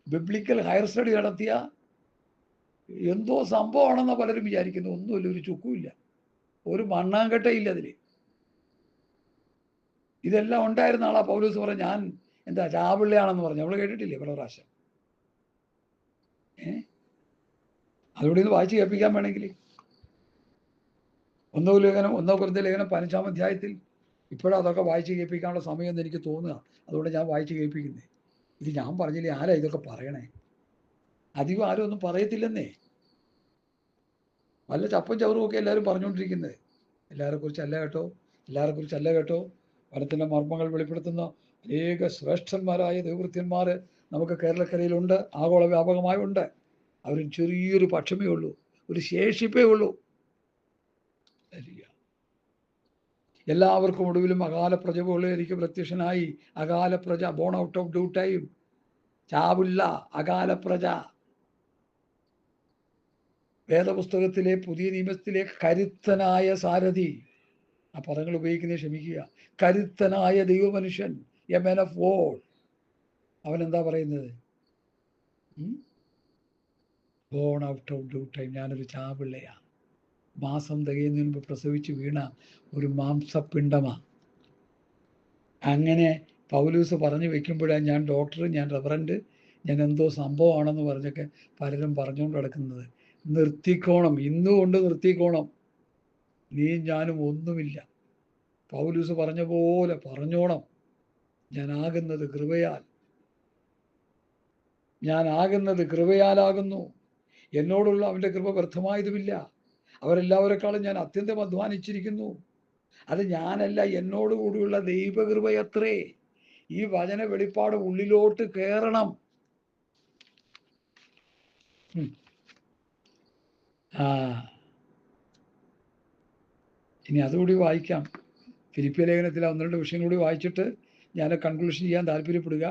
[SPEAKER 1] ബിബ്ലിക്കൽ ഹയർ സ്റ്റഡി നടത്തിയ എന്തോ സംഭവമാണെന്ന് പലരും വിചാരിക്കുന്നു. ഒന്നുമില്ല, ഒരു ചുക്കുമില്ല, ഒരു മണ്ണാങ്കട്ടയില്ല അതിൽ. ഇതെല്ലാം ഉണ്ടായിരുന്ന ആളാ പൗലോസ് പറഞ്ഞ ഞാൻ എന്താ ചാപിള്ളയാണെന്ന് പറഞ്ഞു. നമ്മൾ കേട്ടിട്ടില്ലേ പല പ്രാവശ്യം? അതുകൂടി ഇത് വായിച്ച് കേൾപ്പിക്കാൻ വേണമെങ്കിൽ 1 കൊരിന്ത്യർ ലേഖനം 15-ാം അധ്യായത്തിൽ ഇപ്പോഴും അതൊക്കെ വായിച്ച് കേൾപ്പിക്കാനുള്ള സമയമെന്ന് എനിക്ക് തോന്നുക. അതുകൊണ്ട് ഞാൻ വായിച്ച് കേൾപ്പിക്കുന്നത്. ഇത് ഞാൻ പറഞ്ഞില്ലേ, ആരാ ഇതൊക്കെ പറയണേ? അധികം ആരും ഒന്നും പറയത്തില്ലെന്നേ. വല്ല ചപ്പും ചവറും ഒക്കെ എല്ലാവരും പറഞ്ഞുകൊണ്ടിരിക്കുന്നത്. എല്ലാവരെ കുറിച്ചല്ല കേട്ടോ. വനത്തിൻ്റെ മർമ്മങ്ങൾ വെളിപ്പെടുത്തുന്ന അനേക ശ്രേഷ്ഠന്മാരായ ദൈവകൃത്യന്മാർ നമുക്ക് കേരളക്കരയിലുണ്ട്, ആഗോള വ്യാപകമായുണ്ട്. അവരും ചെറിയൊരു പക്ഷമേ ഉള്ളൂ, ഒരു ശേഷിപ്പേ ഉള്ളൂ. എല്ലാവർക്കും ഒടുവിലും അകാല പ്രജ പോലെ എനിക്ക് പ്രത്യക്ഷനായി. അകാല പ്രജ, born out of due time, ചാവില്ല അകാല പ്രജ. വേദപുസ്തകത്തിലെ പുതിയ നിയമത്തിലെ കരുത്തനായ സാരഥി. ആ പദങ്ങൾ ഉപയോഗിക്കുന്നത് ക്ഷമിക്കുക. കരുത്തനായ ദൈവമനുഷ്യൻ, എ മാൻ ഓഫ് വോർ. അവൻ എന്താ പറയുന്നത്? Bone out of due time. ഞാനൊരു ചാപിള്ളയാ, മാസം തികയുന്നതിന് മുമ്പ് പ്രസവിച്ച് വീണ ഒരു മാംസപിണ്ഡമാ. അങ്ങനെ പൗലൂസ് പറഞ്ഞു വെക്കുമ്പോഴാണ് ഞാൻ ഡോക്ടർ, ഞാൻ റെവറൻഡ്, ഞാൻ എന്തോ സംഭവമാണെന്ന് പറഞ്ഞൊക്കെ പലരും പറഞ്ഞുകൊണ്ട് നടക്കുന്നത്. നിർത്തിക്കോണം, ഇന്നുകൊണ്ട് നിർത്തിക്കോണം. നീയും ഞാനും ഒന്നുമില്ല. പൗലൂസ് പറഞ്ഞ പോലെ പറഞ്ഞോണം. ഞാനാകുന്നത് കൃപയാൽ, ഞാനാകുന്നത് കൃപയാലാകുന്നു. എന്നോടുള്ള അവൻ്റെ കൃപ വ്യർത്ഥമായതുമില്ല. അവരെല്ലാവരെക്കാളും ഞാൻ അത്യന്തം അധ്വാനിച്ചിരിക്കുന്നു. അത് ഞാനല്ല, എന്നോടുകൂടിയുള്ള ദൈവകൃപയത്രേ. ഈ വചന വെളിപ്പാട് ഉള്ളിലോട്ട് കയറണം. ഇനി അതുകൂടി വായിക്കാം. ഫിലിപ്പിയ ലേഖനത്തിലെ 1-2 വിഷയങ്ങൾ കൂടി വായിച്ചിട്ട് ഞാൻ കൺക്ലൂഷൻ ചെയ്യാൻ താല്പര്യപ്പെടുക.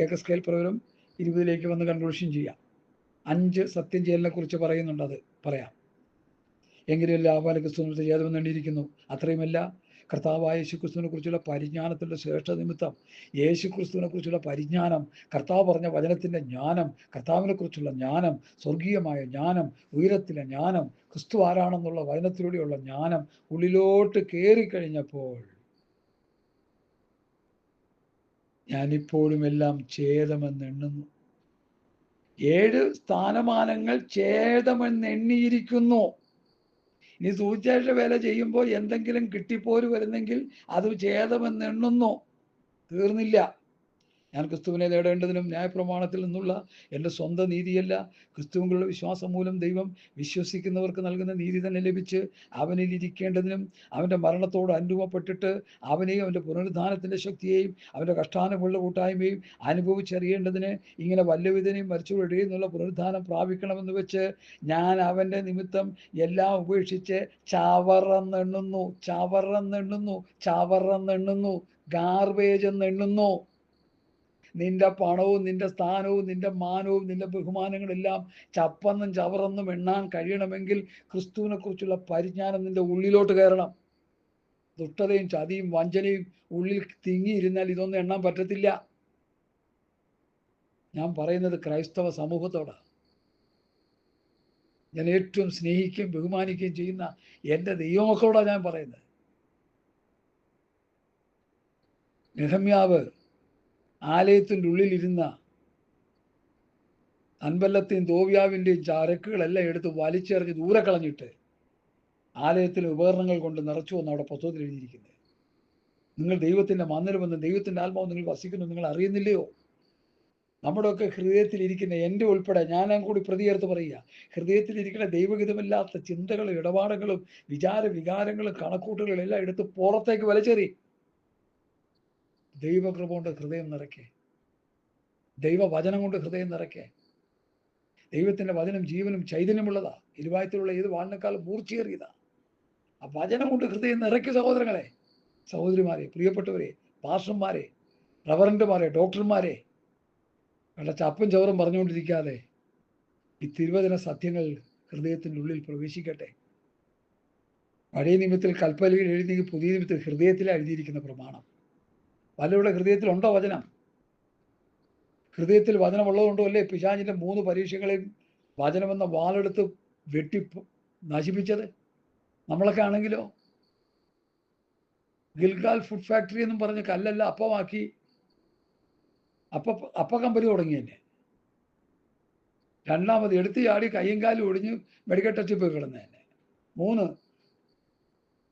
[SPEAKER 1] ഏകസ്കേൽ പ്രകാരം 20 വന്ന് കൺക്ലൂഷൻ ചെയ്യാം. 5 സത്യം ചെയ്യലിനെ കുറിച്ച് പറയുന്നുണ്ട്, അത് പറയാം. എങ്കിലും ലാഭം ക്രിസ്തുവിനെ ചെയ്യാതെന്ന് എണ്ണിയിരിക്കുന്നു. അത്രയുമല്ല, കർത്താവായ യേശു ക്രിസ്തുവിനെ കുറിച്ചുള്ള പരിജ്ഞാനത്തിൻ്റെ ശ്രേഷ്ഠ നിമിത്തം, യേശു ക്രിസ്തുവിനെ കുറിച്ചുള്ള പരിജ്ഞാനം, കർത്താവ് പറഞ്ഞ വചനത്തിൻ്റെ ജ്ഞാനം, കർത്താവിനെ കുറിച്ചുള്ള ജ്ഞാനം, സ്വർഗീയമായ ജ്ഞാനം, ഉയരത്തിലെ ജ്ഞാനം, ക്രിസ്തു ആരാണെന്നുള്ള വചനത്തിലൂടെയുള്ള ജ്ഞാനം ഉള്ളിലോട്ട് കയറിക്കഴിഞ്ഞപ്പോൾ ഞാനിപ്പോഴും എല്ലാം ഛേദമെന്ന് എണ്ണുന്നു. 7 സ്ഥാനമാനങ്ങൾ ഛേദമെന്ന് എണ്ണിയിരിക്കുന്നു. ഇനി സുവിശേഷ വേല ചെയ്യുമ്പോൾ എന്തെങ്കിലും കിട്ടിപ്പോര് വരുന്നെങ്കിൽ അത് ഛേദമെന്ന് എണ്ണുന്നു. തീർന്നില്ല. ഞാൻ ക്രിസ്തുവിനെ നേടേണ്ടതിനും ന്യായപ്രമാണത്തിൽ നിന്നുള്ള എൻ്റെ സ്വന്തം നീതിയല്ല, ക്രിസ്തുവിനുള്ള വിശ്വാസം മൂലം ദൈവം വിശ്വസിക്കുന്നവർക്ക് നൽകുന്ന നീതി തന്നെ ലഭിച്ച് അവനിൽ ഇരിക്കേണ്ടതിനും, അവൻ്റെ മരണത്തോട് അനുരൂപപ്പെട്ടിട്ട് അവനെയും അവൻ്റെ പുനരുദ്ധാനത്തിൻ്റെ ശക്തിയെയും അവൻ്റെ കഷ്ടാനുഭവമുള്ള കൂട്ടായ്മയും അനുഭവിച്ചറിയേണ്ടതിന്, ഇങ്ങനെ വല്ലവിധനെയും മരിച്ചവരുടെ ഇടയിൽ നിന്നുള്ള പുനരുദ്ധാനം പ്രാപിക്കണമെന്ന് വെച്ച് ഞാൻ അവൻ്റെ നിമിത്തം എല്ലാം ഉപേക്ഷിച്ച് ചവറെന്നെണ്ണുന്നു. ചവറെന്നെണ്ണുന്നു. ചവറെന്നെണ്ണുന്നു. ഗാർബേജ് എന്നെണ്ണുന്നു. നിന്റെ പണവും നിന്റെ സ്ഥാനവും നിന്റെ മാനവും നിന്റെ ബഹുമാനങ്ങളെല്ലാം ചപ്പെന്നും ചവറെന്നും എണ്ണാൻ കഴിയണമെങ്കിൽ ക്രിസ്തുവിനെ കുറിച്ചുള്ള പരിജ്ഞാനം നിന്റെ ഉള്ളിലോട്ട് കയറണം. ദുഷ്ടതയും ചതിയും വഞ്ചനയും ഉള്ളിൽ തിങ്ങിയിരുന്നാൽ ഇതൊന്നും എണ്ണാൻ പറ്റത്തില്ല. ഞാൻ പറയുന്നത് ക്രൈസ്തവ സമൂഹത്തോടാണ്. ഞാൻ ഏറ്റവും സ്നേഹിക്കുകയും ബഹുമാനിക്കുകയും ചെയ്യുന്ന എൻ്റെ ദൈവമക്കളോടാണ് ഞാൻ പറയുന്നത്. നെഹമ്യാവ് ആലയത്തിൻ്റെ ഉള്ളിലിരുന്ന അൻപല്ലത്തെയും തോവ്യാവിൻ്റെയും ചരക്കുകളെല്ലാം എടുത്ത് വലിച്ചെറിഞ്ഞ് ദൂരെ കളഞ്ഞിട്ട് ആലയത്തിലെ ഉപകരണങ്ങൾ കൊണ്ട് നിറച്ചു എന്ന് അവിടെ പുസ്തകത്തിൽ എഴുതിയിരിക്കുന്നത്. നിങ്ങൾ ദൈവത്തിൻ്റെ മന്ദിരമെന്ന്, ദൈവത്തിൻ്റെ ആത്മാവ് നിങ്ങൾ വസിക്കുന്നു നിങ്ങൾ അറിയുന്നില്ലയോ? നമ്മുടെയൊക്കെ ഹൃദയത്തിലിരിക്കുന്ന, എൻ്റെ ഉൾപ്പെടെ ഞാനും കൂടി പ്രതിയേർത്ത് പറയുക, ഹൃദയത്തിലിരിക്കുന്ന ദൈവഹിതമില്ലാത്ത ചിന്തകളും ഇടപാടുകളും വിചാര വികാരങ്ങളും കണക്കൂട്ടുകളും എല്ലാം എടുത്ത് പുറത്തേക്ക് വലിച്ചെറി. ദൈവകൃപ കൊണ്ട് ഹൃദയം നിറയ്ക്കേ. ദൈവവചനം കൊണ്ട് ഹൃദയം നിറയ്ക്കേ. ദൈവത്തിൻ്റെ വചനം ജീവനും ചൈതന്യമുള്ളതാ. ഇരുവായത്തിലുള്ള ഏത് വാളിനേക്കാളും മൂർച്ചയേറിയതാ. ആ വചനം കൊണ്ട് ഹൃദയം നിറയ്ക്കുക സഹോദരങ്ങളെ, സഹോദരിമാരെ, പ്രിയപ്പെട്ടവരെ, പാസ്റ്റർമാരെ, റവറൻറ്റുമാരെ, ഡോക്ടർമാരെ. കണ്ട ചപ്പും ചവറും പറഞ്ഞുകൊണ്ടിരിക്കാതെ ഈ തിരുവചന സത്യങ്ങൾ ഹൃദയത്തിൻ്റെ ഉള്ളിൽ പ്രവേശിക്കട്ടെ. പഴയ നിയമത്തിൽ കൽപ്പലയിൽ എഴുതി, പുതിയ നിയമത്തിൽ ഹൃദയത്തിലാണ് എഴുതിയിരിക്കുന്ന പ്രമാണം. പലരുടെ ഹൃദയത്തിലുണ്ടോ വചനം? ഹൃദയത്തിൽ വചനമുള്ളതുകൊണ്ടോ അല്ലേ പിശാചിൻ്റെ 3 പരീക്ഷകളെയും വചനമെന്ന വാളെടുത്ത് വെട്ടി നശിപ്പിച്ചത്? നമ്മളൊക്കെ ആണെങ്കിലോ? ഗിൽഗാൽ ഫുഡ് ഫാക്ടറി എന്നും പറഞ്ഞ് കല്ലല്ല അപ്പമാക്കി അപ്പ കമ്പനി തുടങ്ങി തന്നെ. രണ്ടാമത് എടുത്ത് ചാടി കയ്യും കാലും ഒടിഞ്ഞ് മെഡിക്കൽ ടച്ചിൽ പോയി കിടന്ന തന്നെ. 3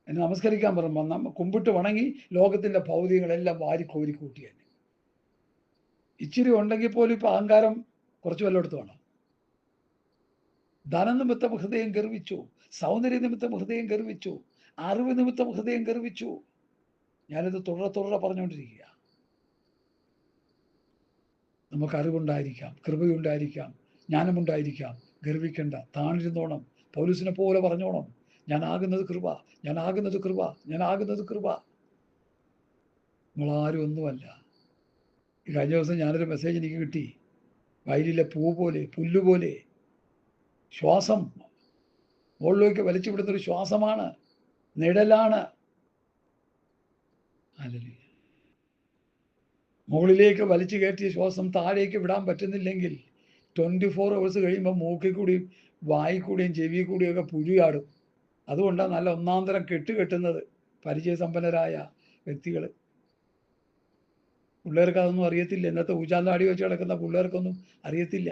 [SPEAKER 1] എന്നെ നമസ്കരിക്കാൻ പറഞ്ഞു, കുമ്പിട്ട് വണങ്ങി ലോകത്തിൻ്റെ ഭൗതികങ്ങളെല്ലാം വാരി കോരി കൂട്ടി തന്നെ. ഇച്ചിരി ഉണ്ടെങ്കിൽ പോലും ഇപ്പം അഹങ്കാരം കുറച്ച് വല്ലയിടത്ത് വേണം. ധനനിമിത്തം ഹൃദയം ഗർവിച്ചു, സൗന്ദര്യ നിമിത്തം ഹൃദയം ഗർവിച്ചു, അറിവ് നിമിത്തം ഹൃദയം ഗർവിച്ചു. ഞാനിത് തുടരെ പറഞ്ഞുകൊണ്ടിരിക്കുക. നമുക്ക് അറിവുണ്ടായിരിക്കാം, കൃപയുണ്ടായിരിക്കാം, ജ്ഞാനമുണ്ടായിരിക്കാം. ഗർവിക്കണ്ട, താണിരുന്നോണം. പൗലൂസിനെ പോലെ പറഞ്ഞോണം, ഞാനാകുന്നത് കൃപ, ഞാനാകുന്നത് കൃപ, ഞാനാകുന്നത് കൃപ. നമ്മളാരും ഒന്നുമല്ല. ഈ കഴിഞ്ഞ ദിവസം ഞാനൊരു മെസ്സേജ് എനിക്ക് കിട്ടി. വയലിലെ പൂ പോലെ, പുല്ലുപോലെ, ശ്വാസം മുകളിലേക്ക് വലിച്ചു വിടുന്നൊരു ശ്വാസമാണ്, നിഴലാണ്. ഹല്ലേലൂയ. മുകളിലേക്ക് വലിച്ചു കയറ്റിയ ശ്വാസം താഴേക്ക് വിടാൻ പറ്റുന്നില്ലെങ്കിൽ 24 hours കഴിയുമ്പോൾ മൂക്കിൽ കൂടിയും വായിൽ കൂടിയും ചെവി കൂടിയും ഒക്കെ പുഴിയാടും. അതുകൊണ്ടാണ് നല്ല ഒന്നാം തരം കെട്ടുന്നത് പരിചയസമ്പന്നരായ വ്യക്തികൾ. പിള്ളേർക്ക് അതൊന്നും അറിയത്തില്ല. ഇന്നത്തെ ഊച്ചാന്താടി വെച്ച് കിടക്കുന്ന പിള്ളേർക്കൊന്നും അറിയത്തില്ല.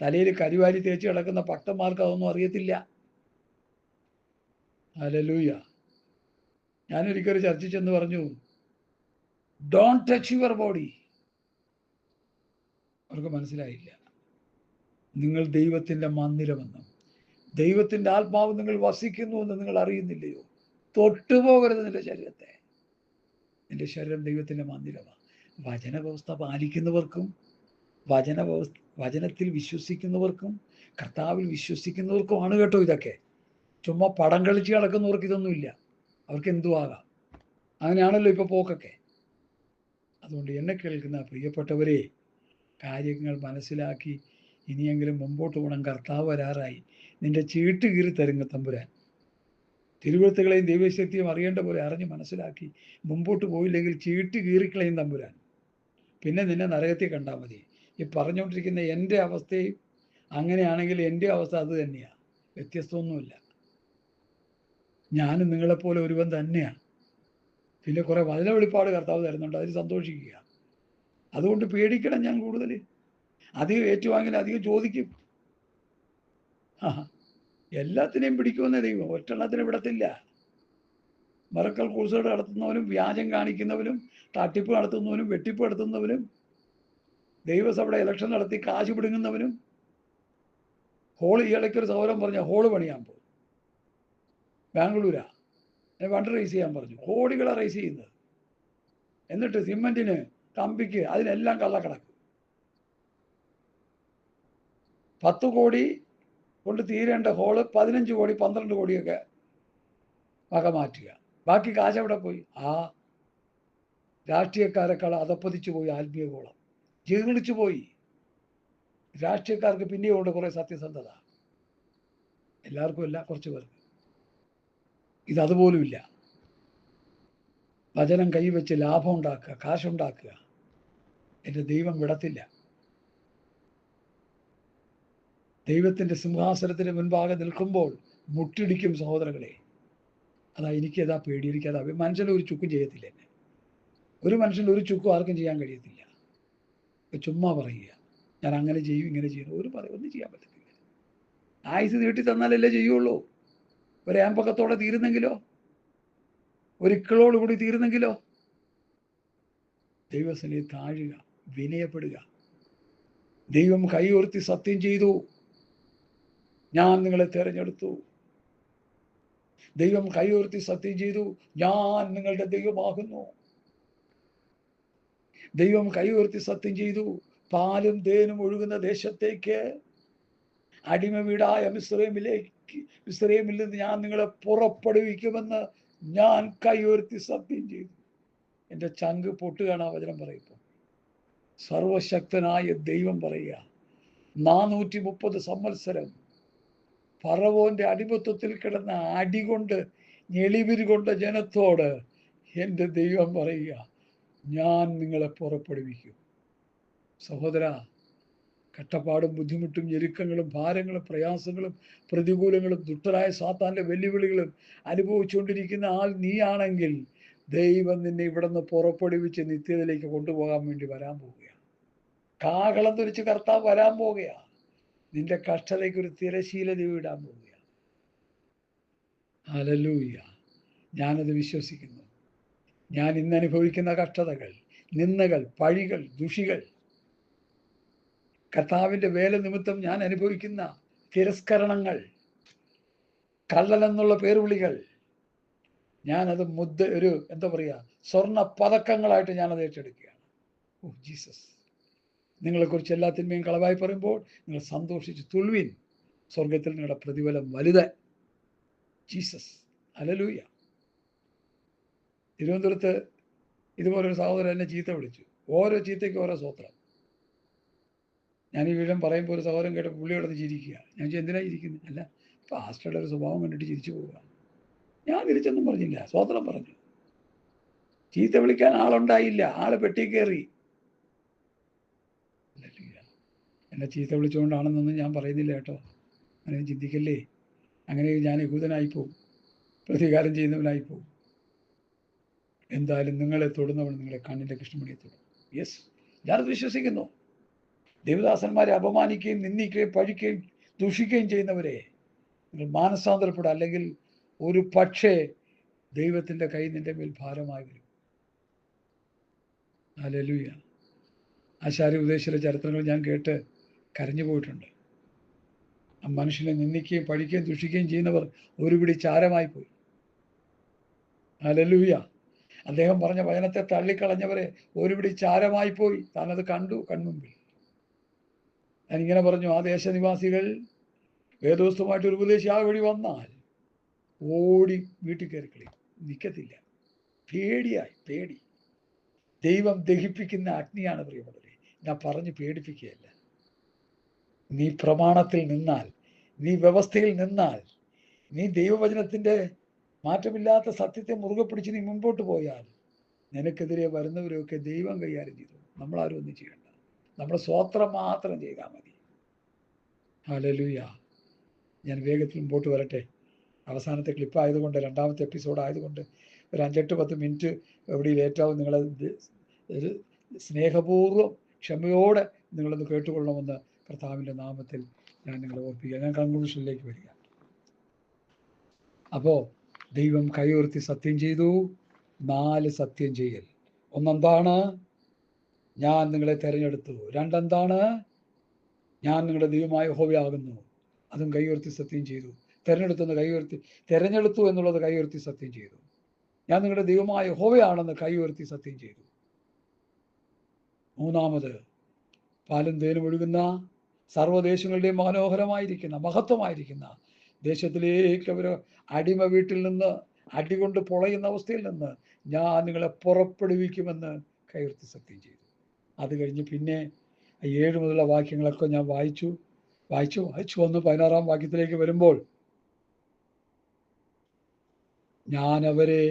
[SPEAKER 1] തലയിൽ കരിവാരി തേച്ച് കിടക്കുന്ന ഭക്തന്മാർക്ക് അതൊന്നും അറിയത്തില്ല. ഹല്ലേലൂയ. ഞാനൊരിക്കൽ ചർച്ചിൽ ചെന്ന് പറഞ്ഞു, ഡോണ്ട് ടച്ച് യുവർ ബോഡി. അവർക്ക് മനസ്സിലായില്ല. നിങ്ങൾ ദൈവത്തിൻ്റെ മന്ദിരമെന്നും ദൈവത്തിൻ്റെ ആത്മാവ് നിങ്ങൾ വസിക്കുന്നുവെന്ന് നിങ്ങൾ അറിയുന്നില്ലയോ? തൊട്ടുപോകരുത് നിന്റെ ശരീരത്തെ. നിന്റെ ശരീരം ദൈവത്തിൻ്റെ മന്ദിരമാണ്. വചനവ്യവസ്ഥ പാലിക്കുന്നവർക്കും വചനത്തിൽ വിശ്വസിക്കുന്നവർക്കും കർത്താവിൽ വിശ്വസിക്കുന്നവർക്കുമാണ് കേട്ടോ ഇതൊക്കെ. ചുമ്മാ പടം കളിച്ച് കിടക്കുന്നവർക്ക് ഇതൊന്നുമില്ല. അവർക്ക് എന്തു ആകാം. അങ്ങനെയാണല്ലോ ഇപ്പോൾ പോക്കൊക്കെ. അതുകൊണ്ട് എന്നെ കേൾക്കുന്ന പ്രിയപ്പെട്ടവരെ, കാര്യങ്ങൾ മനസ്സിലാക്കി ഇനിയെങ്കിലും മുമ്പോട്ട് പോകണം. കർത്താവ് വരാറായി. നിന്റെ ചീട്ട് കീറി തരുന്ന തമ്പുരാൻ. തിരുവഴുത്തുകളെയും ദൈവശക്തിയും അറിയേണ്ട പോലെ അറിഞ്ഞ് മനസ്സിലാക്കി മുമ്പോട്ട് പോയില്ലെങ്കിൽ ചീട്ട് കീറിക്കളയും തമ്പുരാൻ. പിന്നെ നിന്നെ നരകത്തിൽ കണ്ടാൽ മതി. ഈ പറഞ്ഞുകൊണ്ടിരിക്കുന്ന എൻ്റെ അവസ്ഥയും അങ്ങനെയാണെങ്കിൽ എൻ്റെ അവസ്ഥ അത് തന്നെയാണ്, വ്യത്യസ്തമൊന്നുമില്ല. ഞാനും നിങ്ങളെപ്പോലെ ഒരുവൻ തന്നെയാണ്. പിന്നെ കുറെ വചന വെളിപ്പാട് കർത്താവ് തരുന്നുണ്ട്, അതിൽ സന്തോഷിക്കുക. അതുകൊണ്ട് പേടിക്കണം. ഞാൻ കൂടുതൽ അധികം ഏറ്റുവാങ്ങിൽ അധികം ചോദിക്കും. എല്ലാത്തിനെയും പിടിക്കുമെന്ന ദൈവം ഒറ്റെണ്ണത്തിന് വിടത്തില്ല. മറക്കൽ ക്രൂസൈഡ് നടത്തുന്നവനും വ്യാജം കാണിക്കുന്നവനും തട്ടിപ്പ് നടത്തുന്നവനും വെട്ടിപ്പ് നടത്തുന്നവനും ദൈവസഭ ഇലക്ഷൻ നടത്തി കാശ് പിടുങ്ങുന്നവനും ഹോൾ, ഈ ഇടയ്ക്കൊരു സൗരം പറഞ്ഞ ഹോള് പണിയാൻ പോകും. ബാംഗ്ലൂരാ ഫണ്ട് റൈസ് ചെയ്യാൻ പറഞ്ഞു. കോടികളെ റൈസ് ചെയ്യുന്നത്. എന്നിട്ട് സിമെന്റിന്, കമ്പിക്ക്, അതിനെല്ലാം കള്ളക്കണക്ക്. 10 കോടി കൊണ്ട് തീരേണ്ട ഹോള് 15 കോടി 12 കോടിയൊക്കെ വക മാറ്റുക. ബാക്കി കാശ് എവിടെ പോയി? ആ രാഷ്ട്രീയക്കാരെക്കാൾ അതപ്പതിച്ചു പോയി. ആത്മീയ ഗോളം ജീർണിച്ചു പോയി. രാഷ്ട്രീയക്കാർക്ക് പിന്നെയുണ്ട് കുറെ സത്യസന്ധത. എല്ലാവർക്കും അല്ല, കുറച്ച് പേർക്ക്. ഇതതുപോലുമില്ല. വചനം കൈവച്ച് ലാഭം ഉണ്ടാക്കുക, കാശുണ്ടാക്കുക. എൻ്റെ ദൈവം വിടത്തില്ല. ദൈവത്തിൻ്റെ സിംഹാസനത്തിന് മുൻപാകെ നിൽക്കുമ്പോൾ മുട്ടിടിക്കും സഹോദരങ്ങളെ. അതാ എനിക്കതാ പേടി, എനിക്കതാ. മനുഷ്യനെ ഒരു ചുക്കും ചെയ്യത്തില്ല. എന്നെ ഒരു മനുഷ്യൻ്റെ ഒരു ചുക്കും ആർക്കും ചെയ്യാൻ കഴിയത്തില്ല. ചുമ്മാ പറയുക ഞാൻ അങ്ങനെ ചെയ്യും ഇങ്ങനെ ചെയ്യും, ഒന്നും ചെയ്യാൻ പറ്റത്തില്ല. ആയുസ് നീട്ടി തന്നാലല്ലേ ചെയ്യുള്ളൂ. ഒരു ഏമ്പക്കത്തോടെ തീരുന്നെങ്കിലോ, ഒരിക്കളോട് കൂടി തീരുന്നെങ്കിലോ. ദൈവസന്നിധി താഴുക, വിനയപ്പെടുക. ദൈവം കൈയോർത്തി സത്യം ചെയ്തു, ഞാൻ നിങ്ങളെ തിരഞ്ഞെടുത്തു. ദൈവം കൈയോർത്തി സത്യം ചെയ്തു, ഞാൻ നിങ്ങളുടെ ദൈവമാകുന്നു. ദൈവം കൈയോർത്തി സത്യം ചെയ്തു, പാലും തേനും ഒഴുകുന്ന ദേശത്തേക്ക്, അടിമ വീടായ മിസ്രയീമിൽ നിന്ന് ഞാൻ നിങ്ങളെ പുറപ്പെടുവിക്കുമെന്ന് ഞാൻ കൈയോർത്തി സത്യം ചെയ്തു. എൻ്റെ ചങ്ക് പൊട്ടുകയാണ് ആ വചനം പറയുമ്പോൾ. സർവശക്തനായ ദൈവം പറയുക, 430 സംവത്സരം ഫറവോന്റെ അടിമത്വത്തിൽ കിടന്ന അടികൊണ്ട് ഞെളിവിരികൊണ്ട ജനത്തോട് എൻ്റെ ദൈവം പറയുക, ഞാൻ നിങ്ങളെ പുറപ്പെടുവിക്കും. സഹോദര, കഷ്ടപ്പാടും ബുദ്ധിമുട്ടും ഞെരുക്കങ്ങളും ഭാരങ്ങളും പ്രയാസങ്ങളും പ്രതികൂലങ്ങളും ദുഷ്ടരായ സാത്താന്റെ വെല്ലുവിളികളും അനുഭവിച്ചുകൊണ്ടിരിക്കുന്ന ആൾ നീയാണെങ്കിൽ ദൈവം നിന്നെ ഇവിടെ നിന്ന് പുറപ്പെടുവിച്ച് നിത്യതയിലേക്ക് കൊണ്ടുപോകാൻ വേണ്ടി വരാൻ പോവുകയാണ്. കാഹളം തുരിച്ച് കർത്താവ് വരാൻ പോവുകയാണ്. നിന്റെ കഷ്ടതയ്ക്ക് ഒരു തിരശീല ഇടാൻ പോവുകയാണ്. ഹല്ലേലൂയ. ഞാനത് വിശ്വസിക്കുന്നു. ഞാൻ ഇന്ന് അനുഭവിക്കുന്ന കഷ്ടതകൾ, നിന്ദകൾ, പഴികൾ, ദുഷികൾ, കർത്താവിൻ്റെ വേല നിമിത്തം ഞാൻ അനുഭവിക്കുന്ന തിരസ്കരണങ്ങൾ, കള്ളനെന്നുള്ള പേർവിളികൾ, ഞാനത് എന്താ പറയുക, സ്വർണ്ണ പതക്കങ്ങളായിട്ട് ഞാനത് ഏറ്റെടുക്കുകയാണ്. ഓ ജീസസ്, നിങ്ങളെക്കുറിച്ച് എല്ലാത്തിന്മേയും കളവായി പറയുമ്പോൾ നിങ്ങൾ സന്തോഷിച്ച് തുള്ളുവിൻ. സ്വർഗത്തിൽ നിങ്ങളുടെ പ്രതിഫലം വലുത്. ജീസസ്. ഹല്ലേലൂയ. തിരുവനന്തപുരത്ത് ഇതുപോലൊരു സഹോദരൻ എന്നെ ചീത്ത വിളിച്ചു. ഓരോ ചീത്തയ്ക്കും ഓരോ സ്വത്രം. ഞാൻ ഈ വിഷയം പറയുമ്പോൾ ഒരു സഹോദരൻ കേട്ട് പുള്ളി കിടന്ന് ചിരിക്കുക. ഞാൻ എന്തിനാ ചിരിക്കുന്നത്? അല്ല, പാസ്റ്ററുടെ ഒരു സ്വഭാവം കണ്ടിട്ട് ചിരിച്ചു പോവുക. ഞാൻ തിരിച്ചൊന്നും പറഞ്ഞില്ല, സ്വത്രം പറഞ്ഞു. ചീത്ത വിളിക്കാൻ ആളുണ്ടായില്ല, ആള് പെട്ടി കയറി. എന്നെ ചീത്ത വിളിച്ചുകൊണ്ടാണെന്നൊന്നും ഞാൻ പറയുന്നില്ല കേട്ടോ, അങ്ങനെ ചിന്തിക്കല്ലേ. അങ്ങനെ ഞാൻ യഹൂദനായിപ്പോവും, പ്രതികാരം ചെയ്യുന്നവനായിപ്പോവും. എന്തായാലും നിങ്ങളെ തൊടുന്നവൻ നിങ്ങളെ കണ്ണിൻ്റെ കൃഷ്ണമണിയെ തൊടും. യെസ്, ഞാനത് വിശ്വസിക്കുന്നു. ദേവദാസന്മാരെ അപമാനിക്കുകയും നിന്ദിക്കുകയും പഴിക്കുകയും ദൂഷിക്കുകയും ചെയ്യുന്നവരെ നിങ്ങൾ മാനസാന്തരപ്പെടുക, അല്ലെങ്കിൽ ഒരു പക്ഷേ ദൈവത്തിൻ്റെ കൈ നിന്റെ മേൽ ഭാരമായി വരും. ഹല്ലേലൂയ. ആശാരി ഉപദേശിച്ച ചരിത്രങ്ങൾ ഞാൻ കേട്ട് കരഞ്ഞു പോയിട്ടുണ്ട്. ആ മനുഷ്യനെ നിന്ദിക്കുകയും പഴിക്കുകയും ദുഷിക്കുകയും ചെയ്യുന്നവർ ഒരു പിടി ചാരമായി പോയി. ഹല്ലേലൂയ. അദ്ദേഹം പറഞ്ഞ വചനത്തെ തള്ളിക്കളഞ്ഞവരെ ഒരു പിടി ചാരമായി പോയി. താനത് കണ്ടു കൺമുമ്പിൽ. ഞാനിങ്ങനെ പറഞ്ഞു, ആ ദേശനിവാസികൾ വേദോസ്തമായിട്ട് ഒരു ഉപദേശി ആ വഴി വന്നാൽ ഓടി വീട്ടിൽ കയറി കളയും, നിൽക്കത്തില്ല. പേടി. ദൈവം ദഹിപ്പിക്കുന്ന അഗ്നിയാണ് പ്രിയപ്പെട്ടവരെ. ഞാൻ പറഞ്ഞ് പേടിപ്പിക്കുകയല്ല. നീ പ്രമാണത്തിൽ നിന്നാൽ, നീ വ്യവസ്ഥയിൽ നിന്നാൽ, നീ ദൈവവചനത്തിൻ്റെ മാറ്റമില്ലാത്ത സത്യത്തെ മുറുകെ പിടിച്ച് നീ മുൻപോട്ട് പോയാൽ നിനക്കെതിരെ വരുന്നവരൊക്കെ ദൈവം കൈകാര്യം ചെയ്തു. നമ്മളാരും ഒന്നും ചെയ്യണ്ട, നമ്മുടെ സ്വോത്രം മാത്രം ചെയ്താൽ മതി. ഹല്ലേലൂയ. ഞാൻ വേഗത്തിൽ മുമ്പോട്ട് വരട്ടെ. അവസാനത്തെ ക്ലിപ്പ് ആയതുകൊണ്ട്, രണ്ടാമത്തെ എപ്പിസോഡ് ആയതുകൊണ്ട് ഒരു 5-10 മിനിറ്റ് എവിടെ ലേറ്റാവും. നിങ്ങളത് ഒരു സ്നേഹപൂർവ്വം ക്ഷമയോടെ നിങ്ങളത് കേട്ടുകൊള്ളണമെന്ന് കർത്താവിൻ്റെ നാമത്തിൽ ഞാൻ നിങ്ങളെ ഓർപ്പിക്കുക. ഞാൻ കൺക്ലൂഷനിലേക്ക് വരിക. അപ്പോൾ ദൈവം കൈയുയർത്തി സത്യം ചെയ്തു. 4 സത്യം ചെയ്യൽ. ഒന്നെന്താണ്? ഞാൻ നിങ്ങളെ തിരഞ്ഞെടുത്തു. 2 എന്താണ്? ഞാൻ നിങ്ങളുടെ ദൈവമായ യഹോവയാകുന്നു. അതും കൈയുയർത്തി സത്യം ചെയ്തു. തിരഞ്ഞെടുത്തു എന്നുള്ളത് കൈയുയർത്തി സത്യം ചെയ്തു. ഞാൻ നിങ്ങളുടെ ദൈവമായ യഹോവയാണെന്ന് കൈയുയർത്തി സത്യം ചെയ്തു. 3, പാലും തേനും ഒഴുകുന്ന സർവ്വദേശങ്ങളുടെയും മനോഹരമായിരിക്കുന്ന മഹത്വമായിരിക്കുന്ന ദേശത്തിലേക്ക് അവർ അടിമ വീട്ടിൽ നിന്ന്, അടികൊണ്ട് പൊളയുന്ന അവസ്ഥയിൽ നിന്ന് ഞാൻ നിങ്ങളെ പുറപ്പെടുവിക്കുമെന്ന് കൈയുയർത്തി സത്യം ചെയ്തു. അത് കഴിഞ്ഞ് പിന്നെ 7 മുതലുള്ള വാക്യങ്ങളൊക്കെ ഞാൻ വായിച്ചു വന്ന് 16-ാം വാക്യത്തിലേക്ക് വരുമ്പോൾ, ഞാൻ അവരെ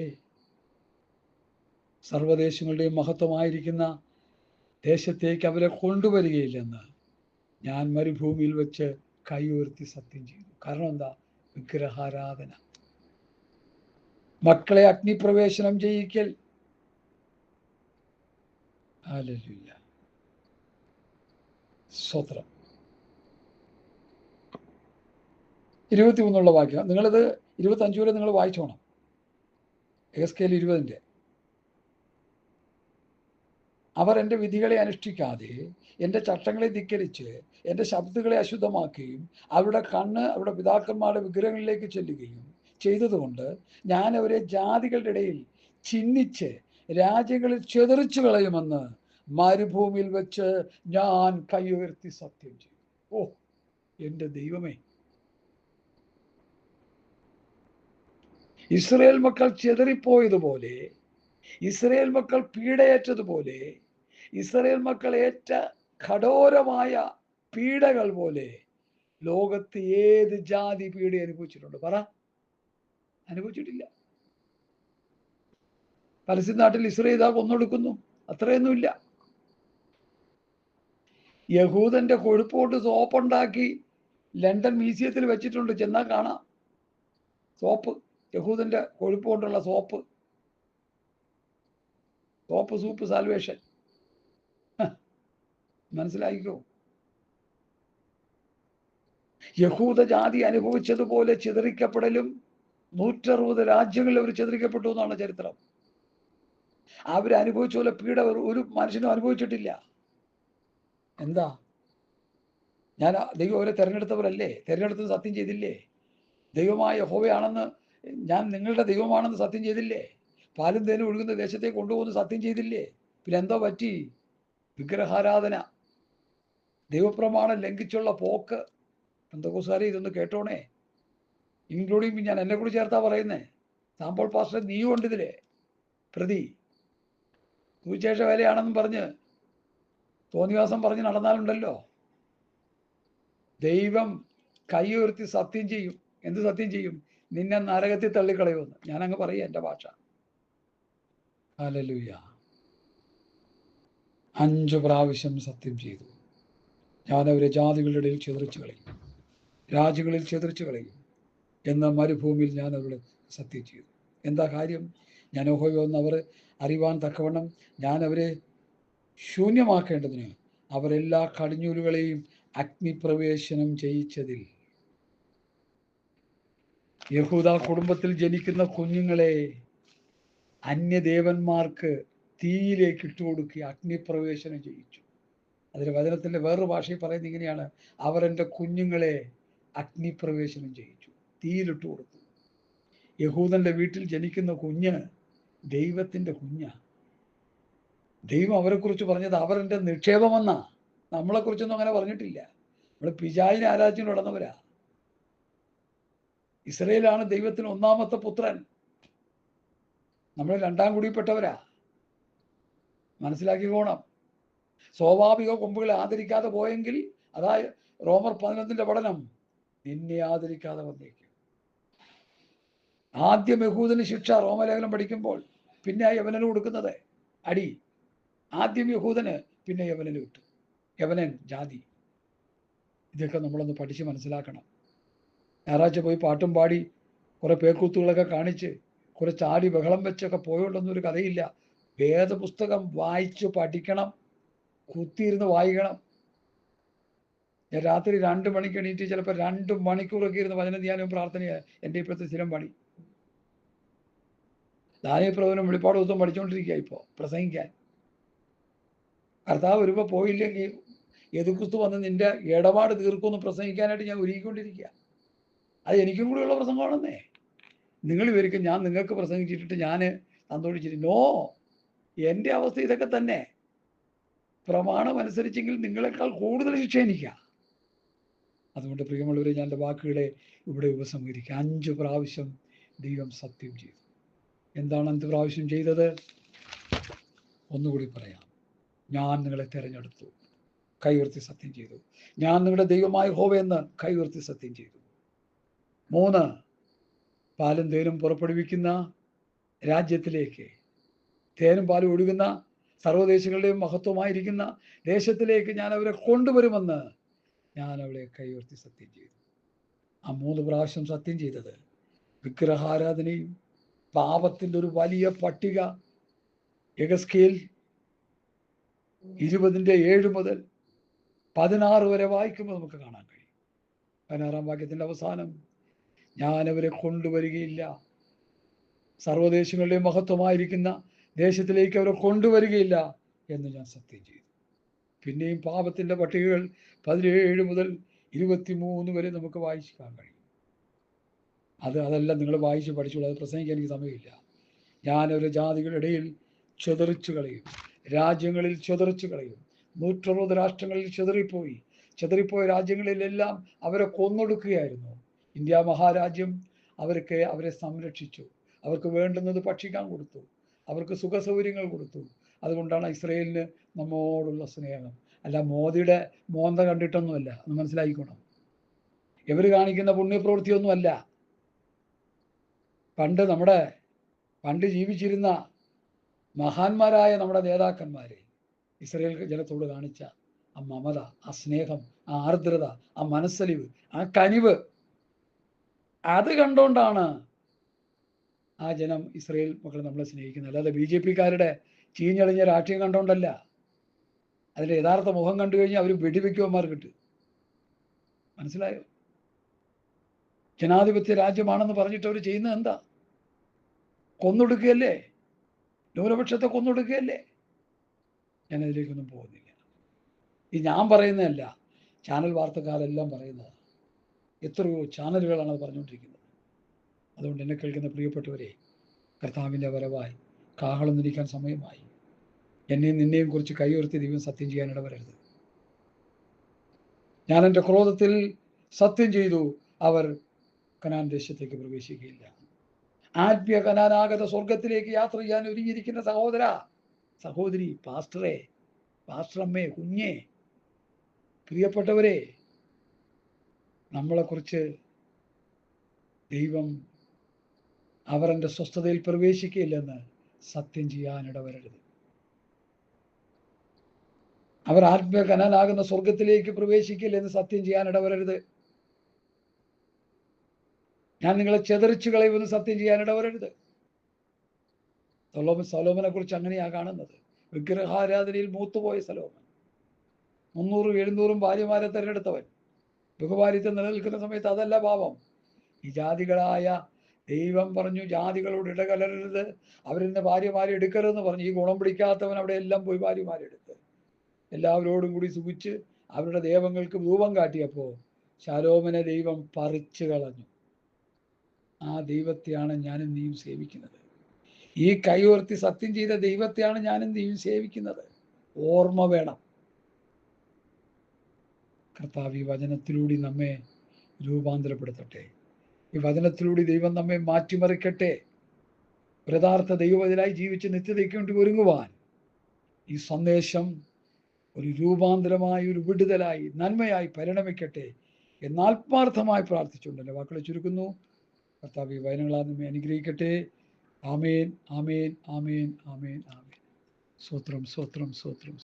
[SPEAKER 1] സർവ്വദേശങ്ങളുടെയും മഹത്വമായിരിക്കുന്ന ദേശത്തേക്ക് അവരെ കൊണ്ടുവരികയില്ലെന്ന് ഞാൻ മരുഭൂമിയിൽ വെച്ച് കൈ ഉയർത്തി സത്യം ചെയ്തു. കാരണം എന്താ? വിഗ്രഹാരാധന, മക്കളെ അഗ്നിപ്രവേശനം ചെയ്യിക്കൽ. ഹല്ലേലൂയ, സ്തോത്രം. 23 വാക്യം നിങ്ങളിത് 25 വരെ നിങ്ങൾ വായിച്ചോണം. എസ്കേൽ 20. അവർ എൻ്റെ വിധികളെ അനുഷ്ഠിക്കാതെ എൻ്റെ ചട്ടങ്ങളെ ധിക്കരിച്ച് എൻ്റെ ശബ്ദങ്ങളെ അശുദ്ധമാക്കുകയും അവരുടെ കണ്ണ് അവരുടെ പിതാക്കന്മാരുടെ വിഗ്രഹങ്ങളിലേക്ക് ചെല്ലുകയും ചെയ്തതുകൊണ്ട് ഞാൻ അവരെ ജാതികളുടെ ഇടയിൽ ചിഹ്നിച്ച് രാജ്യങ്ങളിൽ ചെതറിച്ചു കളയുമെന്ന് മരുഭൂമിയിൽ വെച്ച് ഞാൻ കൈ ഉയർത്തി സത്യം ചെയ്തു. ഓ എൻ്റെ ദൈവമേ, ഇസ്രായേൽ മക്കൾ ചെതറിപ്പോയതുപോലെ, ഇസ്രായേൽ മക്കൾ പീഡയേറ്റതുപോലെ, ഇസ്രായേൽ മക്കൾ ഏറ്റ കഠോരമായ പീഡകൾ പോലെ ലോകത്ത് ഏത് ജാതി പീഡ അനുഭവിച്ചിട്ടുണ്ട്? പറ. അനുഭവിച്ചിട്ടില്ല. പലസ്തീൻ നാട്ടിൽ ഇസ്രായേൽ കൊന്നൊടുക്കുന്നു, അത്രയൊന്നുമില്ല. യഹൂദന്റെ കൊഴുപ്പോട്ട് സോപ്പുണ്ടാക്കി ലണ്ടൻ മ്യൂസിയത്തിൽ വെച്ചിട്ടുണ്ട്, ചെന്നാൽ കാണാം. സോപ്പ്, യഹൂദന്റെ കൊഴുപ്പ് കൊണ്ടുള്ള സോപ്പ്, സൂപ്പ് സാൽവേഷൻ. മനസ്സിലായിക്കോ? യഹൂദ ജാതി അനുഭവിച്ചതുപോലെ ചിതറിക്കപ്പെടലും 160 രാജ്യങ്ങളിൽ അവർ ചിതറിക്കപ്പെട്ടു എന്നാണ് ചരിത്രം. അവരനുഭവിച്ച പോലെ പീഡ ഒരു മനുഷ്യനും അനുഭവിച്ചിട്ടില്ല. എന്താ? ദൈവം അവരെ തെരഞ്ഞെടുത്തവരല്ലേ? തെരഞ്ഞെടുത്ത് സത്യം ചെയ്തില്ലേ? ദൈവമായ യഹോവയാണെന്ന്, ഞാൻ നിങ്ങളുടെ ദൈവമാണെന്ന് സത്യം ചെയ്തില്ലേ? പാലും തേനും ഒഴുകുന്ന ദേശത്തേക്ക് കൊണ്ടുപോകുന്ന സത്യം ചെയ്തില്ലേ? പിന്നെ എന്തോ പറ്റി? വിഗ്രഹാരാധന, ദൈവപ്രമാണം ലംഘിച്ചുള്ള പോക്ക്. പെന്തക്കോസ്തുകാരെ ഇതൊന്ന് കേട്ടോണേ, ഇൻക്ലൂഡിങ് ഞാൻ, എന്നെ കൂടി ചേർത്താ പറയുന്നേ. സാമ്പോൾ പാസ്റ്റർ നീയും ഉണ്ട് ഇതിലെ പ്രതി. സുവിശേഷ വേലയാണെന്നും പറഞ്ഞ് തോന്നിവാസം പറഞ്ഞ് നടന്നാലുണ്ടല്ലോ. ദൈവം കൈ ഉയർത്തി സത്യം ചെയ്യും. എന്ത് സത്യം ചെയ്യും? നിന്നെ നരകത്തിൽ തള്ളിക്കളയുമെന്ന്. ഞാനങ്ങ് പറയുക, എൻ്റെ ഭാഷ. ഹല്ലേലൂയ. 5 പ്രാവശ്യം സത്യം ചെയ്തു, ഞാൻ അവരെ ജാതികളുടെ ഇടയിൽ ചിതറിച്ചു കളയും, രാജ്യങ്ങളിൽ ചിതറിച്ചു കളയും എന്ന മരുഭൂമിയിൽ ഞാൻ അവരുടെ സത്യം ചെയ്തു. എന്താ കാര്യം? ഞാൻ യഹോവയെന്ന് അവർ അറിവാൻ തക്കവണ്ണം ഞാൻ അവരെ ശൂന്യമാക്കേണ്ടതിന് അവരെല്ലാ കടിഞ്ഞൂലുകളെയും അഗ്നിപ്രവേശനം ചെയ്യിച്ചതിൽ. യഹൂദ കുടുംബത്തിൽ ജനിക്കുന്ന കുഞ്ഞുങ്ങളെ അന്യദേവന്മാർക്ക് തീയിലേക്ക് ഇട്ടുകൊടുക്കുക, അഗ്നിപ്രവേശനം ചെയ്യിച്ചു. അതിന് വചനത്തിൻ്റെ വേറൊരു ഭാഷയിൽ പറയുന്നത് ഇങ്ങനെയാണ്: അവർ എൻ്റെ കുഞ്ഞുങ്ങളെ അഗ്നിപ്രവേശനം ചെയ്യിച്ചു, തീയിലിട്ട് കൊടുത്തു. യഹൂദന്റെ വീട്ടിൽ ജനിക്കുന്ന കുഞ്ഞ് ദൈവത്തിൻ്റെ കുഞ്ഞാ. ദൈവം അവരെക്കുറിച്ച് പറഞ്ഞത് അവർ എൻ്റെ നിക്ഷേപമെന്നാ. നമ്മളെക്കുറിച്ചൊന്നും അങ്ങനെ പറഞ്ഞിട്ടില്ല. നമ്മൾ പിശാചിനെ ആരാധിച്ചു നടന്നവരാ. ഇസ്രയേലാണ് ദൈവത്തിന് ഒന്നാമത്തെ പുത്രൻ, നമ്മൾ 2ാം കുടിയിൽപ്പെട്ടവരാ. മനസ്സിലാക്കിക്കോണം. സ്വാഭാവിക കൊമ്പുകളെ ആദരിക്കാതെ പോയെങ്കിൽ, അതായത് റോമർ 11 പഠനം, നിന്നെ ആദരിക്കാതെ വന്നേക്കും. ആദ്യം യഹൂദന് ശിക്ഷ റോമലേഖനം പഠിക്കുമ്പോൾ, പിന്നെ യവനന് കൊടുക്കുന്നത് അടി. ആദ്യം യഹൂദന്, പിന്നെ യവനന് വിട്ടു. യവനൻ ജാതി. ഇതൊക്കെ നമ്മളൊന്ന് പഠിച്ച് മനസ്സിലാക്കണം. ഞായറാഴ്ച പോയി പാട്ടും പാടി കുറെ പേക്കൂത്തുകളൊക്കെ കാണിച്ച് കുറെ ചാടി ബഹളം വെച്ചൊക്കെ പോയോണ്ടൊന്നും ഒരു കഥയില്ല. വേദപുസ്തകം വായിച്ച് പഠിക്കണം, കുത്തിയിരുന്ന് വായിക്കണം. ഞാൻ രാത്രി 2 മണിക്ക് എണീറ്റ് ചിലപ്പോൾ 2 മണിക്കൂറൊക്കെ ഇരുന്ന് വചന ധ്യാനവും പ്രാർത്ഥനയാണ് എൻ്റെ ഇപ്പോഴത്തെ സ്ഥിരം പണി. ദാനീയപ്രവചനം വെളിപ്പാട് ദിവസം പഠിച്ചുകൊണ്ടിരിക്കുക ഇപ്പോൾ പ്രസംഗിക്കാൻ. കർത്താവ് വരുമ്പോൾ പോയില്ലെങ്കിൽ യേശുക്രിസ്തു വന്ന് നിന്റെ ഇടപാട് തീർക്കുമെന്ന് പ്രസംഗിക്കാനായിട്ട് ഞാൻ ഒരുങ്ങിക്കൊണ്ടിരിക്കുക. അത് എനിക്കും കൂടിയുള്ള പ്രസംഗമാണെന്നേ. നിങ്ങൾ വിവരിക്കും ഞാൻ നിങ്ങൾക്ക് പ്രസംഗിച്ചിട്ട് ഞാൻ സന്തോഷിച്ചിട്ട്. നോ, എൻ്റെ അവസ്ഥ ഇതൊക്കെ തന്നെ. പ്രമാണം അനുസരിച്ചെങ്കിൽ നിങ്ങളെക്കാൾ കൂടുതൽ ശിക്ഷ എനിക്കാ. അതുകൊണ്ട് പ്രിയമുള്ളവരെ, ഞാൻ എൻ്റെ വാക്കുകളെ ഇവിടെ ഉപസംഹരിക്കുക. 5 പ്രാവശ്യം ദൈവം സത്യം ചെയ്തു. എന്താണ് 5 പ്രാവശ്യം ചെയ്തത്? ഒന്നുകൂടി പറയാം. ഞാൻ നിങ്ങളെ തിരഞ്ഞെടുത്തു, കൈയുയർത്തി സത്യം ചെയ്തു. ഞാൻ നിങ്ങളുടെ ദൈവമായ യഹോവയെന്ന് കൈയുയർത്തി സത്യം ചെയ്തു. 3, പാലും തേനും പുറപ്പെടുവിക്കുന്ന രാജ്യത്തിലേക്ക്, തേനും പാലും ഒഴുകുന്ന സർവ്വദേശങ്ങളുടെയും മഹത്വമായിരിക്കുന്ന ദേശത്തിലേക്ക് ഞാൻ അവരെ കൊണ്ടുവരുമെന്ന് ഞാൻ അവളെ കൈയുയർത്തി സത്യം ചെയ്തു. ആ 3 പ്രാവശ്യം സത്യം ചെയ്തത് വിഗ്രഹാരാധനയും പാപത്തിൻ്റെ ഒരു വലിയ പട്ടിക യെഹെസ്കേൽ 20:7 മുതൽ 16 വരെ വായിക്കുമ്പോൾ നമുക്ക് കാണാൻ കഴിയും. 16-ാം വാക്യത്തിൻ്റെ അവസാനം, ഞാൻ അവരെ കൊണ്ടുവരികയില്ല, സർവ്വദേശങ്ങളുടെയും മഹത്വമായിരിക്കുന്ന ദേശത്തിലേക്ക് അവരെ കൊണ്ടുവരികയില്ല എന്ന് ഞാൻ സത്യം ചെയ്തു. പിന്നെയും പാപത്തിൻ്റെ പട്ടികകൾ 17 മുതൽ 23 വരെ നമുക്ക് വായിക്കാൻ കഴിയും. അതെല്ലാം നിങ്ങൾ വായിച്ച് പഠിച്ചോളൂ. അത് പ്രസംഗിക്കാൻ എനിക്ക് സമയമില്ല. ഞാൻ അവരെ ജാതികളുടെ ഇടയിൽ ചിതറിച്ചു കളയും, രാജ്യങ്ങളിൽ ചിതറിച്ചു കളയും. 160 രാഷ്ട്രങ്ങളിൽ ചിതറിപ്പോയ രാജ്യങ്ങളിലെല്ലാം അവരെ കൊന്നൊടുക്കുകയായിരുന്നു. ഇന്ത്യ മഹാരാജ്യം അവരെ സംരക്ഷിച്ചു, അവർക്ക് വേണ്ടുന്നത് ഭക്ഷിക്കാൻ കൊടുത്തു, അവർക്ക് സുഖസൗകര്യങ്ങൾ കൊടുത്തു. അതുകൊണ്ടാണ് ഇസ്രയേലിന് നമ്മോടുള്ള സ്നേഹം. അല്ല മോദിയുടെ മോന്ത കണ്ടിട്ടൊന്നുമല്ല, ഒന്ന് മനസ്സിലാക്കിക്കോണം. ഇവർ കാണിക്കുന്ന പുണ്യപ്രവൃത്തിയൊന്നുമല്ല. പണ്ട് ജീവിച്ചിരുന്ന മഹാന്മാരായ നമ്മുടെ നേതാക്കന്മാരെ ഇസ്രയേൽ ജനത്തോട് കാണിച്ച ആ മമത, ആ സ്നേഹം, ആ ആർദ്രത, ആ മനസ്സലിവ്, ആ കനിവ്, അത് കണ്ടുകൊണ്ടാണ് ആ ജനം, ഇസ്രയേൽ മക്കൾ നമ്മളെ സ്നേഹിക്കുന്നത്. അല്ലാതെ BJP-ക്കാരുടെ ചീഞ്ഞളിഞ്ഞ രാഷ്ട്രീയം കണ്ടുകൊണ്ടല്ല. അതിൻ്റെ യഥാർത്ഥ മുഖം കണ്ടു കഴിഞ്ഞാൽ അവർ വെടിവെക്കുവന്മാർ കിട്ടും. മനസ്സിലായോ? ജനാധിപത്യ രാജ്യമാണെന്ന് പറഞ്ഞിട്ട് അവർ ചെയ്യുന്നത് എന്താ? കൊന്നൊടുക്കുകയല്ലേ, ന്യൂനപക്ഷത്തെ കൊന്നൊടുക്കുകയല്ലേ. ഞാനതിലേക്കൊന്നും പോകുന്നില്ല. ഞാൻ പറയുന്നതല്ല, ചാനൽ വാർത്തക്കാരെല്ലാം പറയുന്നതാണ്. എത്രയോ ചാനലുകളാണ് അത് പറഞ്ഞുകൊണ്ടിരിക്കുന്നത്. അതുകൊണ്ട് എന്നെ കേൾക്കുന്ന പ്രിയപ്പെട്ടവരെ, കർത്താവിൻ്റെ വരവായി കാഹളം നിൽക്കാൻ സമയമായി. എന്നെയും നിന്നെയും കുറിച്ച് കൈയുയർത്തി ദൈവം സത്യം ചെയ്യാൻ ഇടവരരുത്. ഞാൻ എൻ്റെ ക്രോധത്തിൽ സത്യം ചെയ്തു, അവർ കനാൻ ദേശത്തേക്ക് പ്രവേശിക്കുകയില്ല. ആത്മീയ കനാനാഗത സ്വർഗത്തിലേക്ക് യാത്ര ചെയ്യാൻ ഒരുങ്ങിയിരിക്കുന്ന സഹോദര, സഹോദരി, പാസ്റ്ററെ, പാസ്റ്ററമ്മേ, കുഞ്ഞേ, പ്രിയപ്പെട്ടവരെ, നമ്മളെക്കുറിച്ച് ദൈവം അവർ എൻ്റെ സ്വസ്ഥതയിൽ പ്രവേശിക്കുകയില്ലെന്ന് സത്യം ചെയ്യാൻ ഇടവരരുത്. അവർ ആത്മീയ കനാലാകുന്ന സ്വർഗത്തിലേക്ക് പ്രവേശിക്കില്ലെന്ന് സത്യം ചെയ്യാൻ ഇടവരരുത്. ഞാൻ നിങ്ങളെ ചെതറിച്ചു കളയുമെന്ന് സത്യം ചെയ്യാൻ ഇടവരരുത്. സൊലോമനെ കുറിച്ച് അങ്ങനെയാ കാണുന്നത്. വിഗ്രഹാരാധനയിൽ മൂത്തുപോയ സൊലോമൻ, 300-700 ഭാര്യമാരെ തെരഞ്ഞെടുത്തവൻ. ബഹുഭാര്യത്വം നിലനിൽക്കുന്ന സമയത്ത് അതല്ല പാപം. ഈ ജാതികളായ ദൈവം പറഞ്ഞു ജാതികളോട് ഇടകലരരുത്, അവരിന്ന് ഭാര്യമാരെ എടുക്കരുതെന്ന് പറഞ്ഞു. ഈ ഗുണം പിടിക്കാത്തവൻ അവിടെ എല്ലാം പോയി ഭാര്യമാരെ എടുത്ത് എല്ലാവരോടും കൂടി സുഖിച്ച് അവരുടെ ദൈവങ്ങൾക്ക് രൂപം കാട്ടിയപ്പോൾ ശലോമനെ ദൈവം പറിച്ചു കളഞ്ഞു. ആ ദൈവത്തെയാണ് ഞാനും നീയും സേവിക്കുന്നത്. ഈ കൈയോർത്തി സത്യം ചെയ്ത ദൈവത്തെയാണ് ഞാനും നീയും സേവിക്കുന്നത്. ഓർമ്മ വേണം. കർത്താവ് ഈ വചനത്തിലൂടെ നമ്മെ രൂപാന്തരപ്പെടുത്തട്ടെ. ഈ വചനത്തിലൂടെ ദൈവം നമ്മെ മാറ്റിമറിക്കട്ടെ. യഥാർത്ഥ ദൈവവചനായി ജീവിച്ച് നിത്യതയ്ക്ക് വേണ്ടി ഒരുങ്ങുവാൻ ഈ സന്ദേശം ഒരു രൂപാന്തരമായി, ഒരു വിടുതലായി, നന്മയായി പരിണമിക്കട്ടെ എന്ന് ആത്മാർത്ഥമായി പ്രാർത്ഥിച്ചുകൊണ്ട് എൻ്റെ വാക്കുകളെ ചുരുക്കുന്നു. കർത്താവ് ഈ വചനങ്ങളാൽ നമ്മെ അനുഗ്രഹിക്കട്ടെ. ആമേൻ, ആമേൻ, ആമേൻ, ആമേൻ, ആമേൻ. സ്തോത്രം, സ്തോത്രം, സ്തോത്രം.